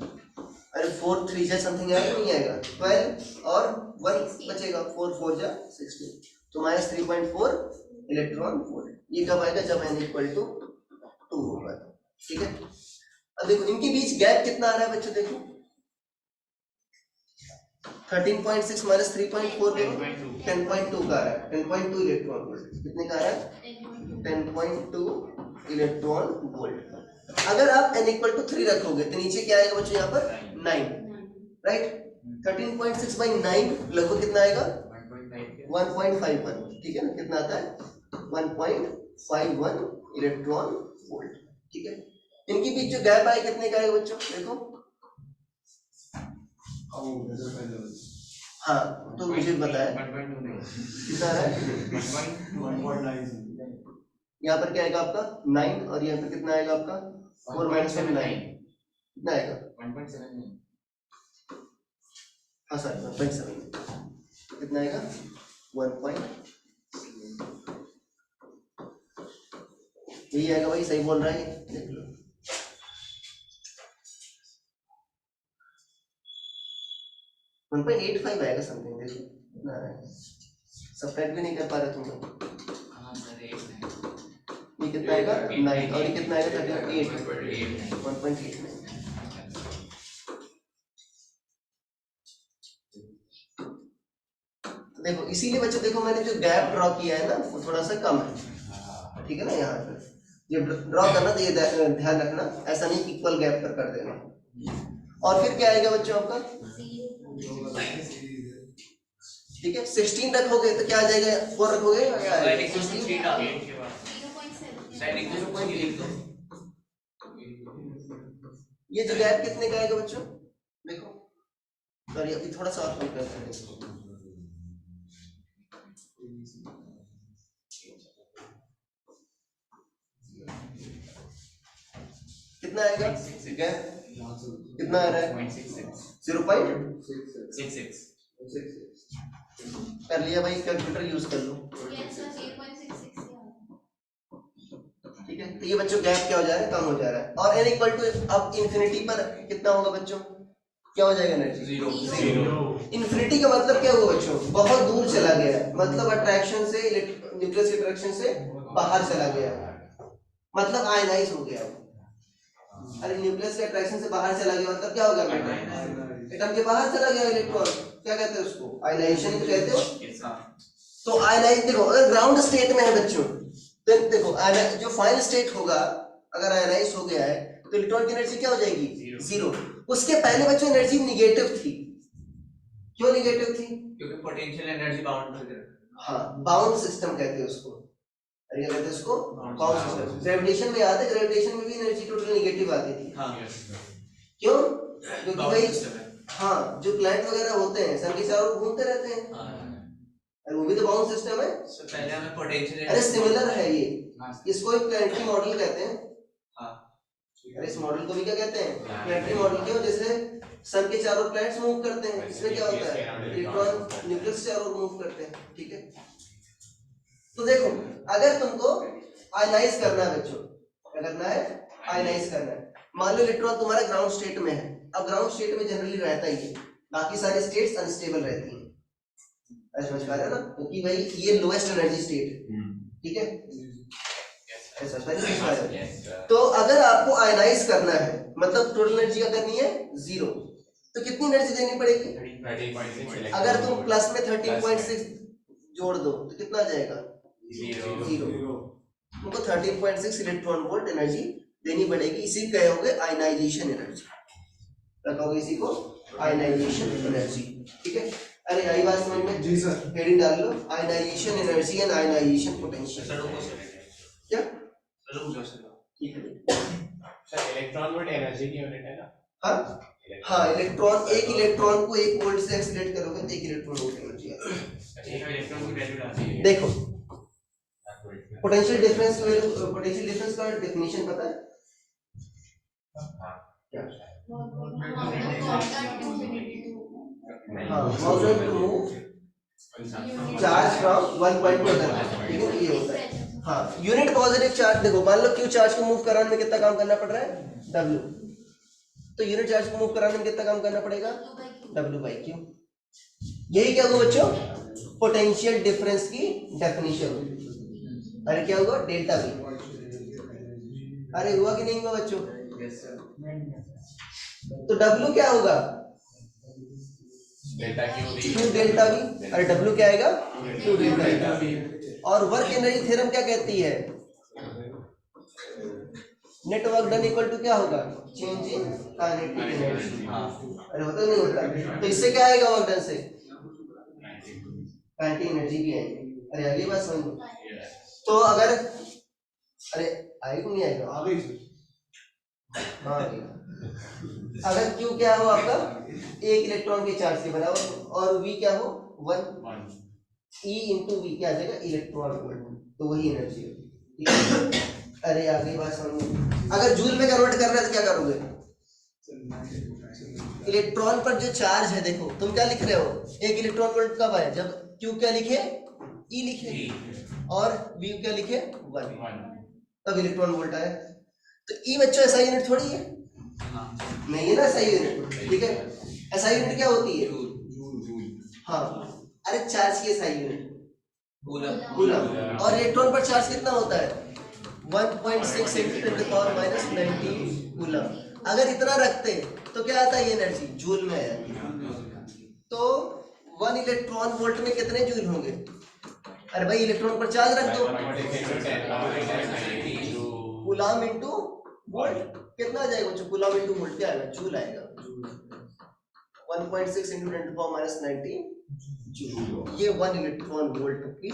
अरे 4 3 जा समथिंग आएगा नहीं आएगा, 12 और 1 बचेगा, 4 4 जा 16, तो -3.4 इलेक्ट्रॉन वोल्ट। ये कब आएगा, जब n = 2 होगा, ठीक है। अब देखो इनके बीच गैप कितना आ रहा है बच्चों, देखो 13.6 - 3.4 देखो 10.2 का आ रहा है, 10.2 इलेक्ट्रॉन वोल्ट। कितने का आ रहा है, 10.2 इलेक्ट्रॉन वोल्ट। अगर आप n = 3 रखोगे तो नीचे क्या आएगा बच्चों, यहाँ पर 9, राइट। 13.6/9 लगभग कितना आएगा, 1.51, ठीक है ना, कितना आता है 1.51 इलेक्ट्रॉन वोल्ट, ठीक है। इनके बीच जो गैप आए कितने का आएगा बच्चों, देखो, हाँ तो मुझे बताया कितना आ रहा है, 1.9 यहाँ पर क्या आएगा आपका 9 और यहाँ पर कितना आएगा आपका 4 - 1 9, कितना आएगा 1.79, हाँ सर 1.7, कितना आएगा 1. यही आएगा भाई, सही बोल रहा है, देख लो 1.85 आएगा समथिंग, देखो कितना आ रहा है, सब्ट्रैक्ट भी नहीं कर पा रहे तुम लोग। ये कितना आएगा 9 और ये कितना आएगा 38, 1.89। देखो इसीलिए बच्चों देखो मैंने जो गैप ड्रॉ किया है ना वो थोड़ा सा कम है, ठीक है ना। यहाँ पर ये ड्रॉ करना तो ये ध्यान रखना, ऐसा नहीं इक्वल गैप पर कर देना। और फिर क्या आएगा बच्चों आपका, ठीक है 16 रखोगे तो क्या आ जाएगा, 4 रखोगे क्या आएगा 16। ये जो गैप कितने का आएगा बच्चों, देखो सॉरी अभी थोड़ा सा और कम करते हैं, कितना आएगा गैप, कितना आ रहा है 0.66 कर लिया भाई, कैलकुलेटर यूज कर लो, ठीक है। तो ये बच्चों गैप क्या हो जा रहा है, कम हो जा रहा है। और n = अब इन्फिनिटी पर कितना होगा बच्चों, क्या हो जाएगा एनर्जी 0। इन्फिनिटी का मतलब क्या हुआ बच्चों, बहुत दूर चला गया, मतलब अट्रैक्शन से न्यूक्लियस अट्रैक्शन से बाहर चला गया, मतलब आयनाइज हो गया। अरे न्यूक्लियस के अट्रैक्शन से बाहर चला गया मतलब क्या हो गया, एटम के बाहर चला गया इलेक्ट्रॉन, क्या कहते हैं उसको, आयनाइजेशन तो कहते हो। तो आयनाइज देखो अगर ग्राउंड स्टेट में है बच्चों तो देखो जो फाइनल स्टेट होगा अगर आयनाइज हो गया है तो इलेक्ट्रॉन की एनर्जी क्या हो जाएगी 0। उसके पहले बच्चों एनर्जी निगेटिव थी, क्यों निगेटिव थी, क्योंकि पोटेंशियल एनर्जी बाउंड कर रहा है, हाँ बाउंड सिस्टम कहते हैं उसको, अरे क्या कहते हैं उसको बाउंड सिस्टम। ग्रेविटेशन में याद है, ग्रेविटेशन में भी एनर्जी टोटल निगेटिव आती थी, हाँ क्यों, क्योंकि भाई हाँ जो प्लैनेट वगैरह होते हैं सन के चारों ओर घूमते रहते हैं, और वो भी तो बाउंड सिस्टम है। पहले हमें पोटेंशियल, अरे सिमिलर है ये, इसको एक प्लैनेटरी मॉडल कहते हैं, हाँ अरे इस मॉडल को भी क्या कहते हैं प्लैनेटरी मॉडल, क्यों, जैसे सन के चारों प्लैनेट्स मूव करते हैं, इसमें क्या होता है इलेक्ट्रॉन न्यूक्लियस के चारों मूव करते हैं, ठीक है। तो देखो अगर तुमको आयनाइज करना है बच्चों, क्या करना है, आयनाइज करना है, मान लो इलेक्ट्रॉन तुम्हारा ग्राउंड स्टेट में है। अब ग्राउंड स्टेट में जनरली रहता ही है, बाकी सारी स्टेट्स अनस्टेबल रहती हैं, समझ पा रहे हो ना, क्योंकि भाई ये लोएस्ट एनर्जी स्टेट है, ठीक है। तो अगर आपको आयनाइज करना है मतलब टोटल एनर्जी क्या करनी है 0, तो कितनी एनर्जी देनी पड़ेगी, अगर तुम प्लस में 13.6 जोड़ दो तो कितना आ जाएगा 0। तुमको 13.6 इलेक्ट्रॉन वोल्ट एनर्जी देनी पड़ेगी, इसी कहोगे आयनाइजेशन एनर्जी, रखोगे इसी को आयनाइजेशन एनर्जी, ठीक है। अरे आई बात समझ में, जी सर, हेडिंग डाल लो ionization energy and ionization potential, क्या ठीक है सर इलेक्ट्रॉन वोल्ट एनर्जी की यूनिट है ना, हाँ हाँ इलेक्ट्रॉन, एक इलेक्ट्रॉन को 1 वोल्ट से एक्सीलरेट करोगे तो 1 इलेक्ट्रॉन वोल्ट एनर्जी आएगी। इलेक्ट्रॉन की वैल्यू डालनी है, देखो पोटेंशियल डिफरेंस का डेफिनेशन पता है क्या? हाँ, motion to move charge from one point two other, ठीक है, ये होता है। हाँ, यूनिट पॉजिटिव चार्ज, देखो मान लो क्यू चार्ज को मूव कराने में कितना काम करना पड़ रहा है, W, तो यूनिट चार्ज को मूव कराने में कितना काम करना पड़ेगा, W by Q। यही क्या हुआ बच्चों, पोटेंशियल डिफरेंस की डेफिनेशन। अरे क्या हुआ, डेल्टा V। अरे हुआ कि नहीं हुआ बच्चों? तो W क्या होगा, delta q Q delta V। अरे W क्या आएगा, Q डेल्टा V। और वर्क एनर्जी थ्योरम क्या कहती है, net work done equal to क्या होगा, चेंज इन काइनेटिक एनर्जी। अरे होता नहीं होता, तो इससे क्या आएगा, वर्क डन से काइनेटिक एनर्जी भी आएगी। अरे अगली बात समझ लो, तो अगर, अरे आएगा नहीं आएगा, आ गई हाँ अगर Q क्या हो आपका, एक इलेक्ट्रॉन के चार्ज के बराबर, और V क्या हो, 1 E इंटू V क्या आ जाएगा, इलेक्ट्रॉन वोल्ट, तो वही एनर्जी है। अरे आगे बात समझो, अगर जूल में कन्वर्ट कर रहे हैं तो क्या करोगे, इलेक्ट्रॉन पर जो चार्ज है, देखो तुम क्या लिख रहे हो, एक इलेक्ट्रॉन वोल्ट कब आए, जब Q क्या लिखे, E लिखे, और V क्या लिखे, 1, तब इलेक्ट्रॉन वोल्ट आए। तो E बच्चों ऐसा यूनिट थोड़ी है, नहीं है ना ऐसा यूनिट, ठीक है। ऐसा यूनिट क्या होती है, हाँ, अरे चार्ज की ऐसा यूनिट कूलम, और इलेक्ट्रॉन पर चार्ज कितना होता है, 1.6 × 10⁻⁹ कूलम। अगर इतना रखते तो क्या आता है, एनर्जी जूल में है। तो 1 इलेक्ट्रॉन वोल्ट में कितने जूल होंगे, अरे भाई इलेक्ट्रॉन पर चार्ज रख दो, कूलम इंटू वोल्ट कितना आ जाएगा बच्चों, कूलम इंटू वोल्ट क्या आएगा, जूल आएगा। 1.6 × 10⁻⁹ जूल, ये 1 इलेक्ट्रॉन वोल्ट की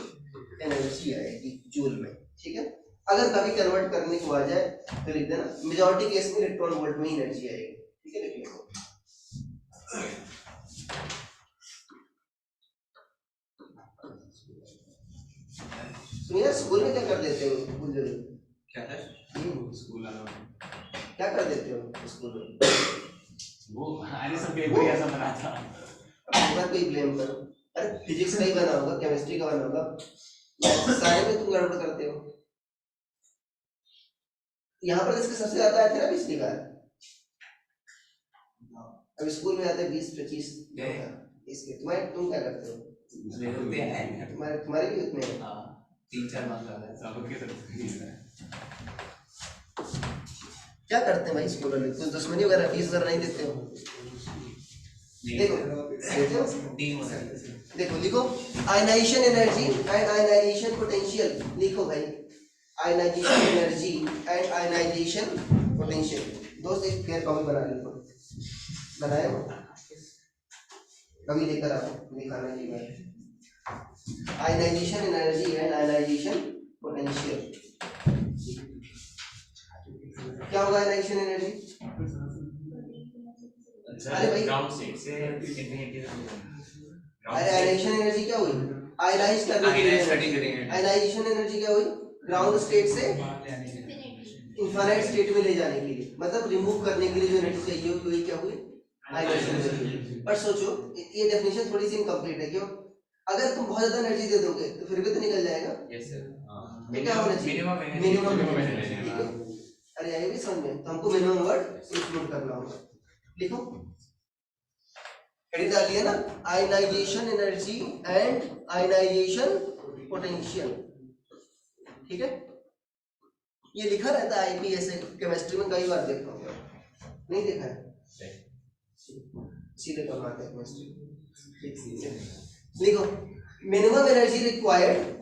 एनर्जी आएगी जूल में, ठीक है। अगर कभी कन्वर्ट करने को आ जाए तो लिख देना, मेजॉरिटी केस में इलेक्ट्रॉन वोल्ट में ही एनर्जी आएगी, ठीक है, लिख लो। तो यार स्कूल में क्या कर देते हो, क्या है स्कूल क्या कर देते हो स्कूल में, वो आने सब पेपर ऐसा बना था, अगर कोई ब्लेम करो, अरे फिजिक्स का ही बना होगा, केमिस्ट्री का बना होगा, सारे में तुम गड़बड़ करते हो। यहाँ पर इसके सबसे ज्यादा आए थे ना पिछली बार, अब स्कूल में आते हैं 20-25 इसके, तुम क्या करते हो, तुम्हारे भी उतने हैं, 3-4 मार्क्स आ गए सबके सब क्या करते हैं भाई स्कूल वाले, कुछ दुश्मनी वगैरह, फीस वगैरह नहीं देते हो, देखो देते हो, टीम हो सकती है। देखो लिखो, ionisation energy and ionization potential, लिखो भाई, ionisation energy and ionization potential. दोस्त एक फेयर कॉपी बना लो, बनाए हो कभी लेकर आओ, दिखाना की बात, ionisation energy and ionization potential. क्या होगा आयनाइजेशन एनर्जी, अरे भाई ग्राउंड स्टेट से इंफिनिटी अरे आयनाइजेशन एनर्जी क्या हुई, आयनाइज करने के लिए, आयनाइजेशन एनर्जी क्या हुई, ग्राउंड स्टेट से इनफाइनाइट स्टेट में ले जाने के लिए, मतलब रिमूव करने के लिए जो एनर्जी चाहिए होगी वही क्या हुई, आयनाइजेशन एनर्जी। पर सोचो ये डेफिनेशन थोड़ी सी इनकम्प्लीट है, क्यों, अगर तुम बहुत ज्यादा एनर्जी दे दोगे तो फिर भी तो निकल जाएगा, यस सर, तो क्या होना चाहिए, मिनिमम एनर्जी। अरे ये भी समझ में, तो हमको मिनिमम वर्ड इंक्लूड करना होगा, लिखो हेडिंग डालिए ना, ionisation energy and ionization potential, ठीक है। ये लिखा रहता है आईपीएस केमिस्ट्री में, कई बार देखा होगा, नहीं देखा है, सीधे करवाते हैं केमिस्ट्री। लिखो, minimum energy required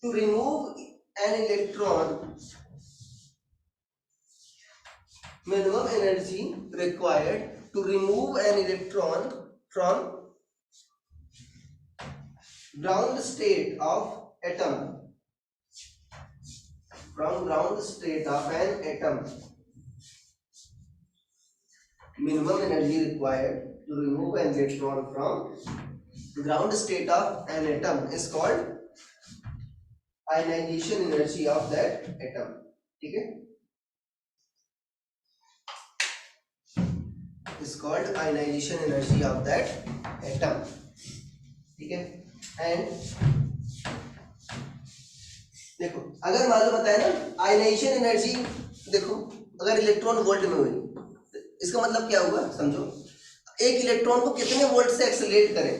to remove an electron, minimum energy required to remove an electron from ground state of atom, from ground state of an atom, minimum energy required to remove an electron from ground state of an atom is called ionization energy of that atom. ठीक है, is called ionization energy of that atom. ठीक है, and देखो अगर मान लो बताया ना ionisation energy, देखो अगर इलेक्ट्रॉन वोल्ट में हुई, इसका मतलब क्या हुआ समझो, एक इलेक्ट्रॉन को कितने वोल्ट से एक्सेलरेट करें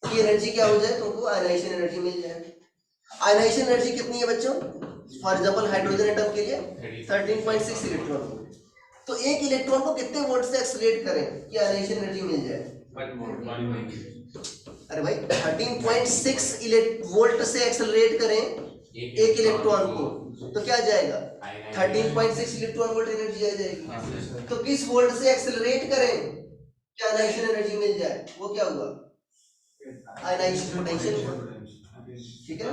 कि एनर्जी क्या हो जाए, तुमको आयनाइजेशन एनर्जी मिल जाए. आयनाइजेशन एनर्जी कितनी है बच्चों, फॉर एग्जांपल हाइड्रोजन एटम के लिए 13.6 इलेक्ट्रॉन. तो एक इलेक्ट्रॉन को कितने वोल्ट से एक्सेलरेट करें कि आयनाइजेशन एनर्जी मिल जाए. अरे भाई 13.6 वोल्ट से एक्सेलरेट करें एक इलेक्ट्रॉन को, तो क्या जाएगा 13.6 इलेक्ट्रॉन वोल्ट एनर्जी आ जाएगी. तो किस वोल्ट से एक्सेलरेट करें क्या आयनाइजेशन एनर्जी मिल जाए, वो क्या हुआ आयनाइजेशन पोटेंशियल. ठीक है,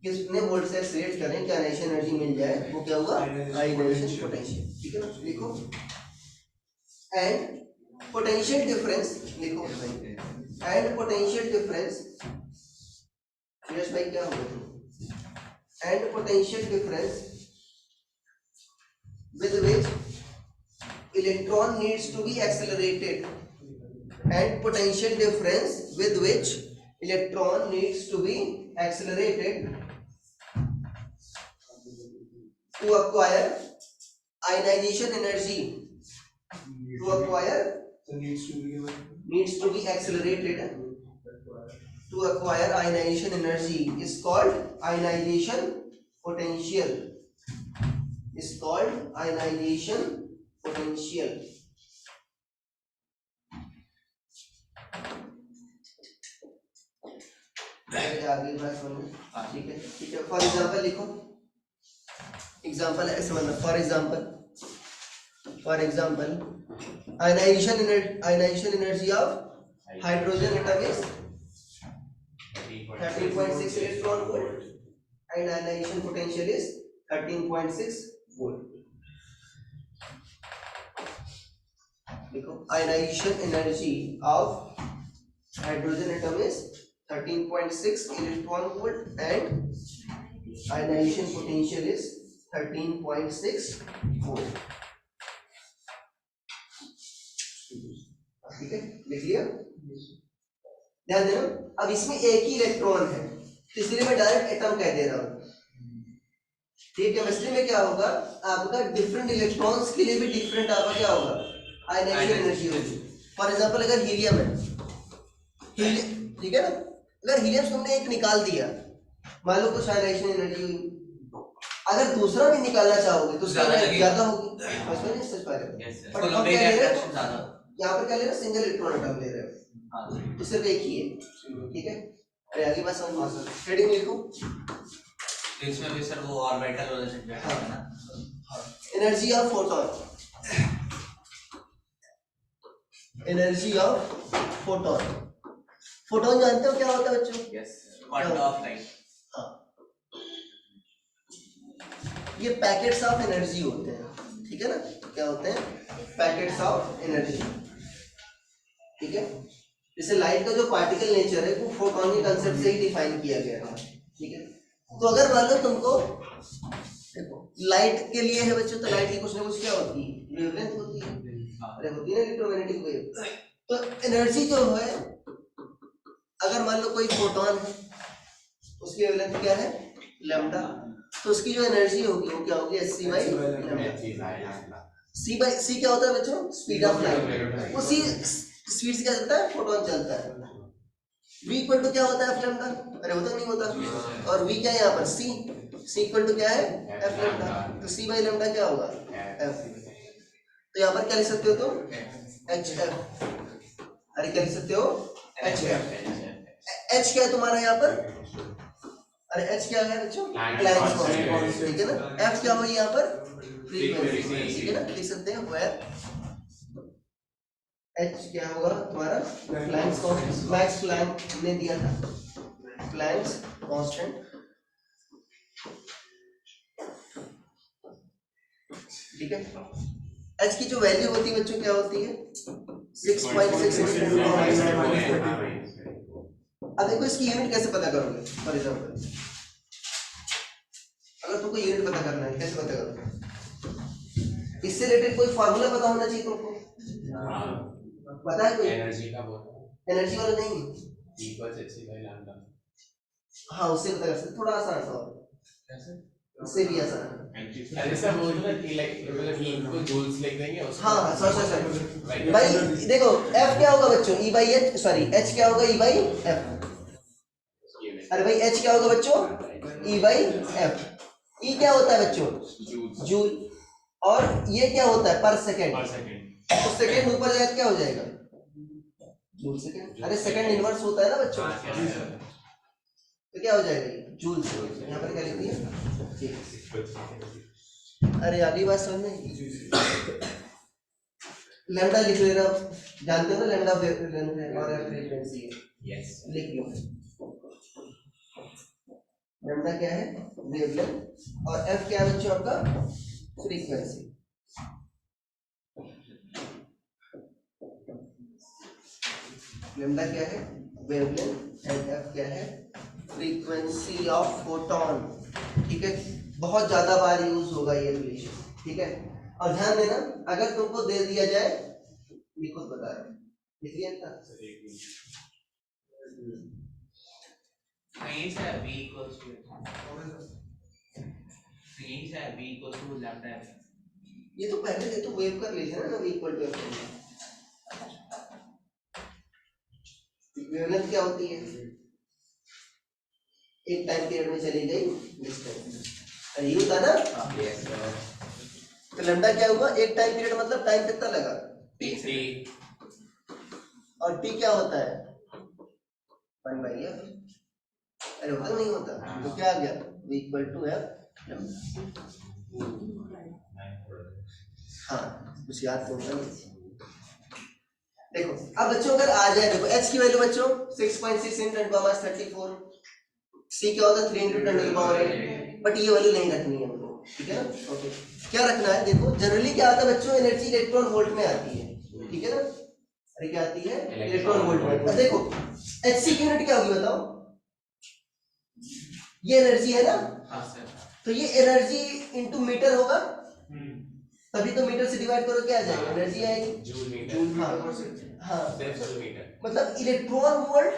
कितने वोल्ट से एक्सेलरेट करें क्या आयनाइजेशन एनर्जी मिल जाए, वो क्या हुआ आयनाइजेशन पोटेंशियल. ठीक है ना, लिखो एंड पोटेंशियल डिफरेंस, लिखो एंड पोटेंशियल डिफरेंस. यश भाई क्या होगा, and potential difference with which electron needs to be accelerated, and potential difference with which electron needs to be accelerated to acquire ionization energy, to acquire needs to be accelerated to acquire ionization energy is called ionization potential, is called ionization potential. आगे बात सुनो. ठीक है, ठीक है. For example लिखो, example ऐसे मतलब for example ionization energy of hydrogen atom is 13.6 electron volt and ionization potential is 13.6 volt. देखो ionization energy of hydrogen atom is 13.6 electron volt and ionization potential is 13.6 volt. ठीक है, लिख लिया. ध्यान देना, अब इसमें एक ही इलेक्ट्रॉन है तो इसलिए मैं डायरेक्ट एटम कह दे रहा हूं. ठीक है, केमिस्ट्री में क्या होगा आपका, डिफरेंट इलेक्ट्रॉन्स के लिए भी डिफरेंट आपका क्या होगा आयनाइजेशन एनर्जी होगी. फॉर एग्जांपल अगर हीलियम है, ठीक है ना, अगर हीलियम तुमने एक निकाल दिया, मान लो कुछ आयनाइजेशन एनर्जी हुई, अगर दूसरा भी निकालना चाहोगे तो ज्यादा होगी. यहाँ पर क्या ले रहे हो, सिंगल इलेक्ट्रॉन एटम ले रहे हो, तो सिर्फ एक ही है. ठीक है, अरे आगे बात समझो, हेडिंग लिखो. इसमें भी सर वो ऑर्बिटल वाला सब्जेक्ट है ना, energy of photon, energy of photon. Photon जानते हो क्या होता है बच्चों? Yes, quantum of light. हाँ, ये पैकेट्स ऑफ एनर्जी होते हैं. ठीक है ना, क्या होते हैं पैकेट्स ऑफ एनर्जी. ठीक है, जैसे लाइट का जो पार्टिकल नेचर है वो फोटोन के कंसेप्ट से ही डिफाइन किया गया है. ठीक है, तो अगर मान लो तुमको, देखो लाइट के लिए है बच्चों, तो लाइट की कुछ ना कुछ क्या होती है, वेवलेंथ होती है. अरे होती है ना इलेक्ट्रोमैग्नेटिक वेव. तो एनर्जी जो है, अगर मान लो कोई फोटोन है, उसकी वेवलेंथ क्या है लैम्डा, तो उसकी जो एनर्जी होगी वो क्या होगी hc बाई लैम्डा. c क्या होता है बच्चों, स्पीड ऑफ लाइट. उसी स्पीड से क्या चलता है फोटोन चलता है. v इक्वल टू क्या होता है f लैम्डा, अरे होता नहीं होता. और v क्या है यहाँ पर c इक्वल टू क्या है f लैम्डा, तो c बाई लैम्डा क्या होगा f. तो यहाँ पर क्या लिख सकते हो तुम hf, अरे क्या लिख सकते हो hf. h क्या है तुम्हारा यहाँ पर, अरे h क्या है बच्चों प्लैंक्स कांस्टेंट. ठीक है ना, f क्या हुई यहाँ पर फ्रीक्वेंसी. ठीक है ना, लिख सकते हैं वेयर h क्या होगा तुम्हारा प्लैंक्स कांस्टेंट. मैक्स प्लैंक ने दिया था प्लैंक्स कांस्टेंट. ठीक है, h की जो वैल्यू होती है बच्चों क्या होती है 6.6 into 10 to the power -9. अब देखो इसकी यूनिट कैसे पता करोगे? फॉर एग्जांपल अगर तुमको यूनिट पता करना है, कैसे पता करोगे? इससे रिलेटेड कोई फार्मूला पता होना चाहिए तुमको। पता है कोई? एनर्जी का बोल एनर्जी वाला नहीं, इक्वल्स hc by lambda। हाँ उससे पता कर सकते, थोड़ा आसान सा और कैसे? उससे भी आसान है। अरे सर बोल रहा कि लाइक मतलब e को जूल्स लिख देंगे उसको। हाँ सॉरी भाई देखो F क्या होगा बच्चों? E by H, sorry H क्या होगा? E by F। अरे भाई H क्या होगा बच्चों? E by F। E क्या होता है बच्चों? जूल। और ये क्या होता है? पर सेकंड। तो सेकंड ऊपर जाए क्या हो जाएगा? Joule second. अरे सेकंड इनवर्स होता है ना बच्चों, तो क्या हो जाएगा ये? Joule second. यहाँ पर क्या लिख दिया? अरे अगली बात समझ में, लैम्डा लिख लेना, जानते हो ना लैम्डा वेवलेंथ है और फ्रीक्वेंसी है। यस लिख लो, लैम्डा क्या है? वेवलेंथ, और एफ क्या है बच्चों आपका? फ्रीक्वेंसी। लैम्डा क्या है? वेवलेंथ, एंड एफ क्या है? Frequency of photon. ठीक है, बहुत ज्यादा बार यूज होगा ये रिलेशन। ठीक है, और ध्यान देना अगर तुमको दे दिया जाए, ये खुद बता रहे लिख लिया था यहीं से v equals to यहीं से v equals to lambda f। ये तो पहले ये तो वेव कर लीजिए ना, v equal to f। Wavelength क्या होती है? एक टाइम पीरियड में चली गई डिस्टेंस, अरे ये होता ना। Yes sir. तो लैम्डा क्या हुआ? एक टाइम पीरियड मतलब टाइम कितना लगा? t और t क्या होता है? 1/f। अरे होता नहीं होता, तो क्या आ गया? v equal to f। हाँ कुछ याद तो होगा नहीं। देखो अब बच्चों अगर आ जाए, देखो h की वैल्यू बच्चों 6.6 × 10⁻34, c क्या होता है? 3 × 10⁸, बट ये वैल्यू नहीं रखनी है हमको। ठीक है ना? ओके, क्या रखना है? देखो जनरली क्या आता है बच्चों? एनर्जी इलेक्ट्रॉन वोल्ट में आती है। ठीक है ना? अरे क्या आती है? इलेक्ट्रॉन वोल्ट में। अब देखो hc की यूनिट क्या होगी बताओ? ये एनर्जी है ना, हाँ सर। तो ये एनर्जी इनटू मीटर होगा, तभी तो मीटर से डिवाइड करो क्या आ जाएगा? एनर्जी आएगी। Joule metre. जूल, हाँ सिर्फ जूल मीटर। मतलब इलेक्ट्रॉन वोल्ट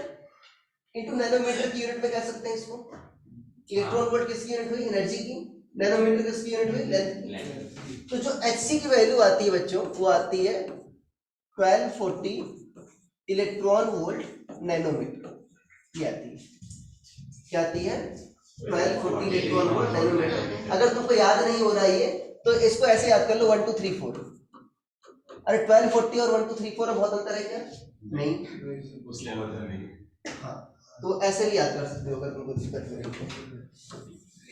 इनटू नैनोमीटर की यूनिट में कह सकते हैं इसको। इलेक्ट्रॉन वोल्ट किसकी यूनिट हुई? एनर्जी की। नैनोमीटर किसकी यूनिट हुई? लेंथ की। तो जो hc की वैल्यू आती है बच्चों, वो आती है 1240 इलेक्ट्रॉन वोल्ट नैनोमीटर। ये आती है, क्या आती है? 1240 इलेक्ट्रॉन वोल्ट नैनोमीटर। अगर तुमको याद नहीं हो रहा है ये, तो इसको ऐसे याद कर लो 1 2 3 4। अरे 1240 और 1 2 3 4 में बहुत अंतर है क्या? नहीं, उस लेवल पे नहीं। हाँ तो ऐसे भी याद कर सकते हो अगर तुमको दिक्कत हो।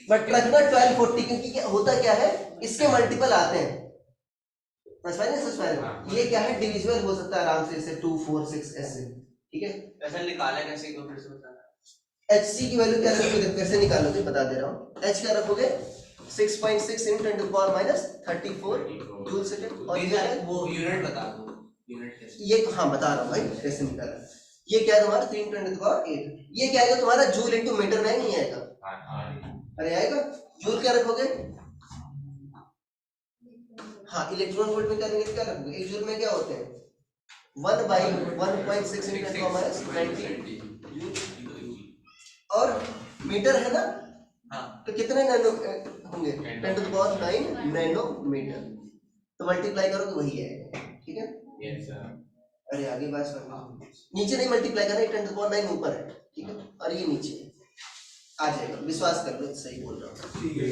बट रखना 1240, क्योंकि क्या होता क्या है, इसके मल्टीपल आते हैं। ये क्या है? डिविजिबल हो सकता है आराम से, जैसे 2 4 6 ऐसे। ठीक है, ऐसा निकाला कैसे को फिर से बताना। hc की वैल्यू क्या रखोगे? कैसे निकालोगे बता दे रहा हूँ। h क्या रखोगे? 6.6 × 10⁻34 जूल सेकंड। और ये है वो यूनिट बता दो, यूनिट कैसे? ये, हाँ बता रहा हूँ भाई कैसे निकाला। ये क्या है तुम्हारा? 3 × 10⁸। ये क्या आएगा तुम्हारा? जूल इनटू मीटर में नहीं आएगा? अरे आएगा। जूल क्या रखोगे? हाँ इलेक्ट्रॉन वोल्ट में क्या रखोगे? क्या रखोगे? एक जूल में क्या होते हैं? 1/1.6 × 10⁻90 और मीटर है ना, हाँ तो कितने नैनो होंगे? 10⁹ नैनोमीटर। तो मल्टीप्लाई करो तो वही आएगा। ठीक है, यस सर। अरे आगे बात सुनो, नीचे नहीं मल्टीप्लाई करना, 10⁹ ऊपर है। ठीक है, और ये नीचे है, आ जाएगा, विश्वास कर लो सही बोल रहा हूँ। ठीक है।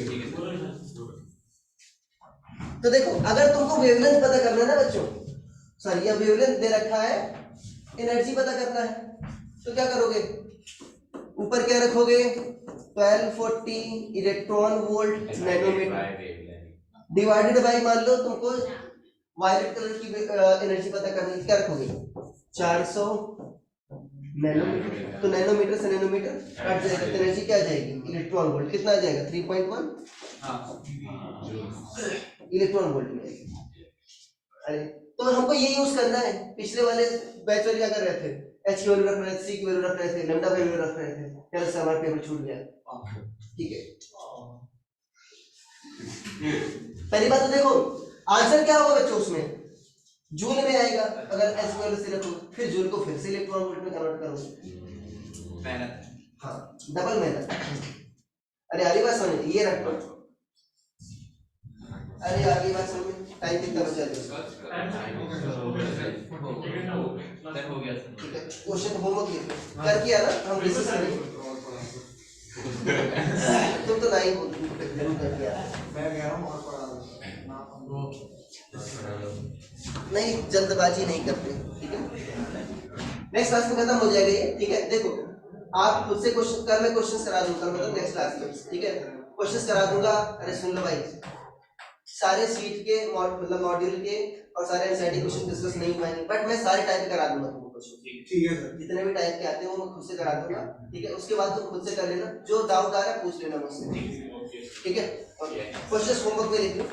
तो देखो अगर तुमको वेवलेंथ पता करना है ना बच्चों, सॉरी ये वेवलेंथ दे रखा है, एनर्जी पता करना है, तो क्या करोगे? ऊपर क्या रखोगे? 1240 electron volt nanometre divided by, मान लो तुमको वायलेट कलर की एनर्जी पता करनी है, क्या रखोगे? 400 नैनोमीटर। तो नैनोमीटर से नैनोमीटर कट जाएगा, तो एनर्जी क्या आ जाएगी? Electron volt. कितना आ जाएगा? 3.1 हाँ इलेक्ट्रॉन वोल्ट में। अरे तो हमको ये यूज करना है। पिछले वाले बैच वाले क्या कर रहे थे, एच की वैल्यू रख रहे थे, सी की वैल्यू रख रहे थे, लैम्डा की वैल्यू रख रहे थे, फिर से हमारा पेपर छूट गया। ठीक है, पहली बात तो देखो आंसर क्या होगा बच्चों, उसमें जूल में आएगा अगर एच की वैल्यू से रखो, फिर जूल को फिर से इलेक्ट्रॉन वोल्ट में कन्वर्ट करो, मेहनत। हाँ डबल मेहनत। अरे आगे बात समझ, ये रखो, अरे आगे बात समझ, टाइम कितना बचा है? हो गया सर। ठीक है, क्वेश्चन होमवर्क कर किया ना, हम डिस्कस करेंगे। तुम तो नहीं कर दिया, मैं कह रहा हूँ और पढ़ा दो नहीं जल्दबाजी नहीं करते। ठीक है, नेक्स्ट क्लास में खत्म हो जाएगा ये। ठीक है, देखो आप खुद से क्वेश्चन कर, मैं क्वेश्चन करा दूंगा मतलब नेक्स्ट क्लास में। ठीक है, क्वेश्चन करा दूंगा। अरे सुन लो भाई, सारे सीट के मतलब मॉड्यूल के और सारे एनसीईआरटी क्वेश्चन डिस्कस नहीं हुए हैं, बट मैं सारे टाइप करा दूंगा तुमको क्वेश्चन। ठीक है सर, जितने भी टाइप के आते हैं वो मैं खुद से करा दूंगा। ठीक है, उसके बाद तुम खुद से कर लेना, जो डाउट आ रहा है पूछ लेना मुझसे। ठीक है, ओके, क्वेश्चन होमवर्क में लिख लो।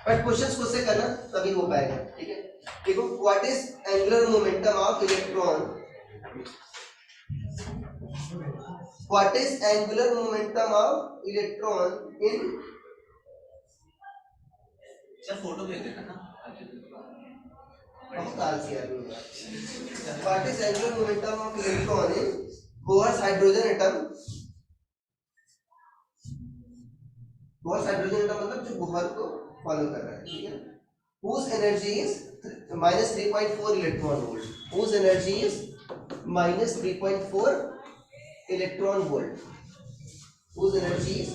बट क्वेश्चंस खुद से करना तभी हो पाएगा। ठीक है, देखो what is angular momentum of electron, what is angular momentum of electron in, sir photo भेज देना ना। What is angular momentum of electron in Bohr's hydrogen atom, Bohr's hydrogen atom मतलब जो बोहर को फॉलो कर रहा है। ठीक है, whose energy is minus 3.4 electron volt, whose energy is minus 3.4 electron volt, whose energy is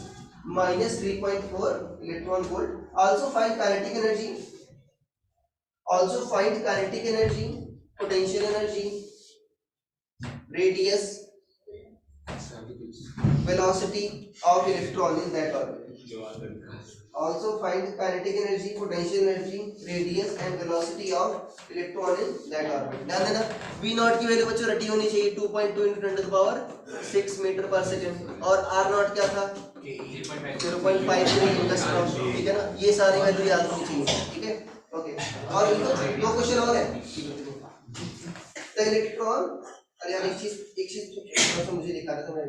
minus 3.4 electron volt. Also find kinetic energy, also find kinetic energy, potential energy, radius, velocity of electron in that orbit. Also find kinetic energy, potential energy, radius and velocity of electron in that orbit. ध्यान देना, v not की value बच्चों रटी होनी चाहिए 2.2 into 10 to the power 6 metre per second, और r not क्या था 0.53 angstrom. ठीक है ना, ये सारी वैल्यू याद होनी चाहिए। ठीक है, ओके, और दो क्वेश्चन और है। तो इलेक्ट्रॉन, अरे यार एक चीज तो मुझे दिखा रहा था मैं,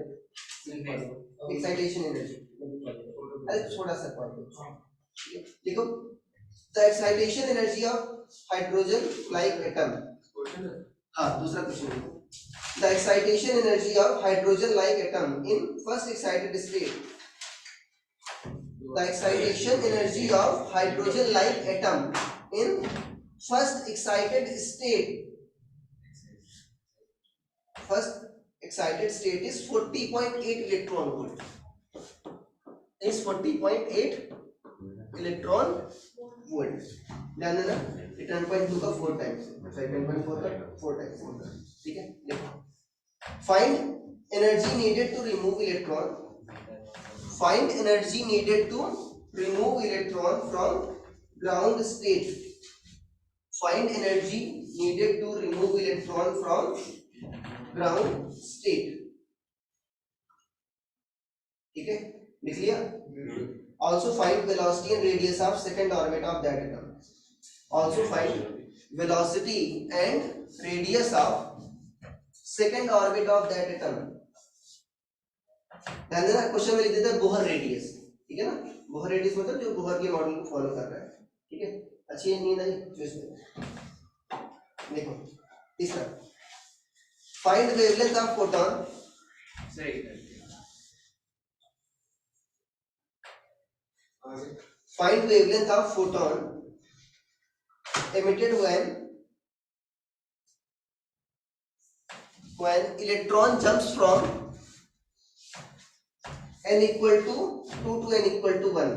एक्साइटेशन एनर्जी, अरे छोटा सा पॉइंट देखो, the excitation energy of hydrogen like atom, हाँ दूसरा क्वेश्चन देखो, the excitation energy of hydrogen like atom in first excited state, the excitation energy of hydrogen like atom in first excited state, first excited state is 40.8 electron volt, is 40.8 electron volt। ध्यान देना, 10.2 का 4 times, 10.4 का 4 times. ठीक है, देखो find energy needed to remove electron, find energy needed to remove electron from ground state, find energy needed to remove electron from ground state. ठीक है, लिख लिया। Also find velocity and radius of second orbit of that atom. Also find velocity and radius of second orbit of that atom. ध्यान देना, question में लिख देता है बोहर रेडियस। ठीक है ना, बोहर रेडियस मतलब जो बोहर के मॉडल को फॉलो कर रहा है। ठीक है, अच्छी नींद आई जो इसमें देखो। तीसरा, find wavelength of photon, find wavelength of photon emitted when electron jumps from n equal to 2 to n equal to 1,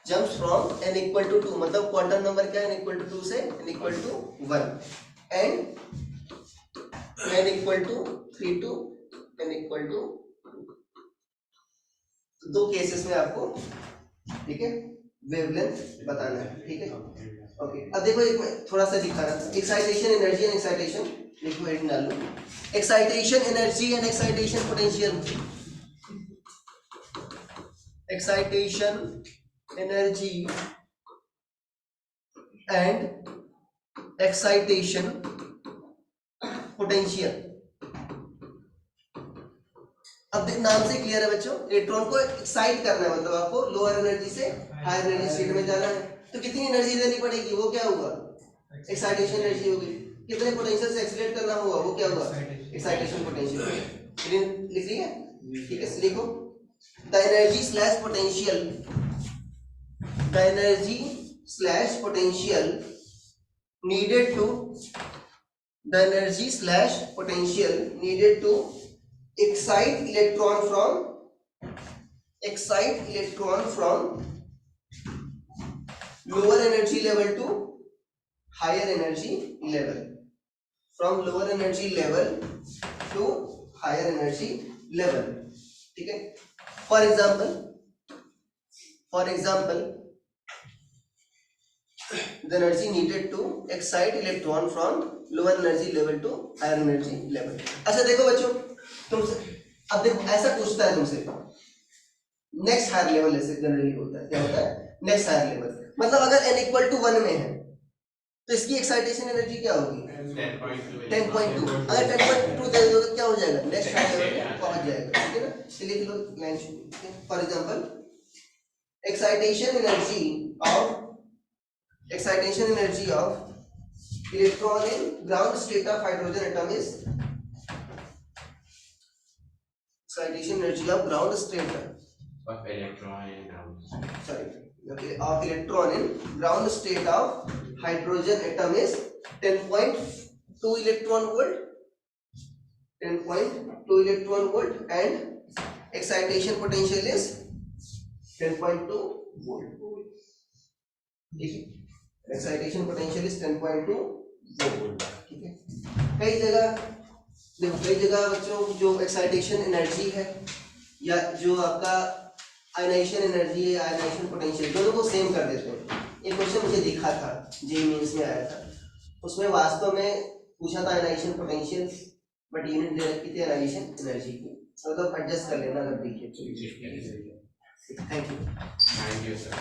jumps from n equal to 2 मतलब क्वांटम नंबर क्या है, n equal to 2 से n equal to 1 and n equal to 3 to n equal to 2। दो cases में आपको, ठीक है, wavelength बताना है। ठीक है, ओके, अब देखो एक मैं थोड़ा सा दिखा रहा था, एक्साइटेशन एनर्जी एंड एक्साइटेशन, देखो हेडिंग डाल लो, excitation energy and excitation potential, excitation energy and excitation potential। अब नाम से क्लियर है बच्चों, इलेक्ट्रॉन को एक्साइट करना है, मतलब आपको लोअर एनर्जी से हायर एनर्जी स्टेट में जाना है, तो कितनी एनर्जी देनी पड़ेगी, वो क्या होगा, एक्साइटेशन एनर्जी होगी। कितने पोटेंशियल से एक्सीलरेट करना होगा, वो क्या होगा, एक्साइटेशन पोटेंशियल। लिख रही है, ठीक है, लिखो। The energy slash potential, the energy slash potential needed to, the energy slash potential needed to excite electron from lower energy level to higher energy level, from lower energy level to higher energy level, ठीक है। for example the energy needed to excite electron from lower energy level to higher energy level। अच्छा देखो बच्चों, तुमसे अब देखो ऐसा पूछता है तुमसे नेक्स्ट हायर लेवल, ऐसे जनरली होता है, क्या होता है, नेक्स्ट हायर लेवल, मतलब अगर n इक्वल टू 1 में है तो इसकी एक्साइटेशन एनर्जी क्या होगी, 10.2। अगर 10.2 दे दोगे क्या हो जाएगा, नेक्स्ट हायर लेवल में पहुंच जाएगा, ठीक है ना। चलिए लिख लो लाइन शुरू। For example excitation energy of electron in ground state of hydrogen atom is, excitation energy of ground state of electron in ground, of electron in ground state of hydrogen atom is 10.2 electron volt, 10.2 electron volt, and excitation potential is 10.2 volt, ठीक है। Excitation potential is 10.2 volt, ठीक है। कई जगह देखो, कई जगह बच्चों जो एक्साइटेशन एनर्जी है या जो आपका आयनाइजेशन एनर्जी है, आयनाइजेशन पोटेंशियल, दोनों को सेम कर देते हैं। एक क्वेश्चन मुझे दिखा था, जेईई मेंस में आया था, उसमें वास्तव में पूछा था आयनाइजेशन पोटेंशियल, बट यूनिट दे रखी थी आयनाइजेशन एनर्जी की, मतलब एडजस्ट कर लेना अगर देखिए। Thank you sir.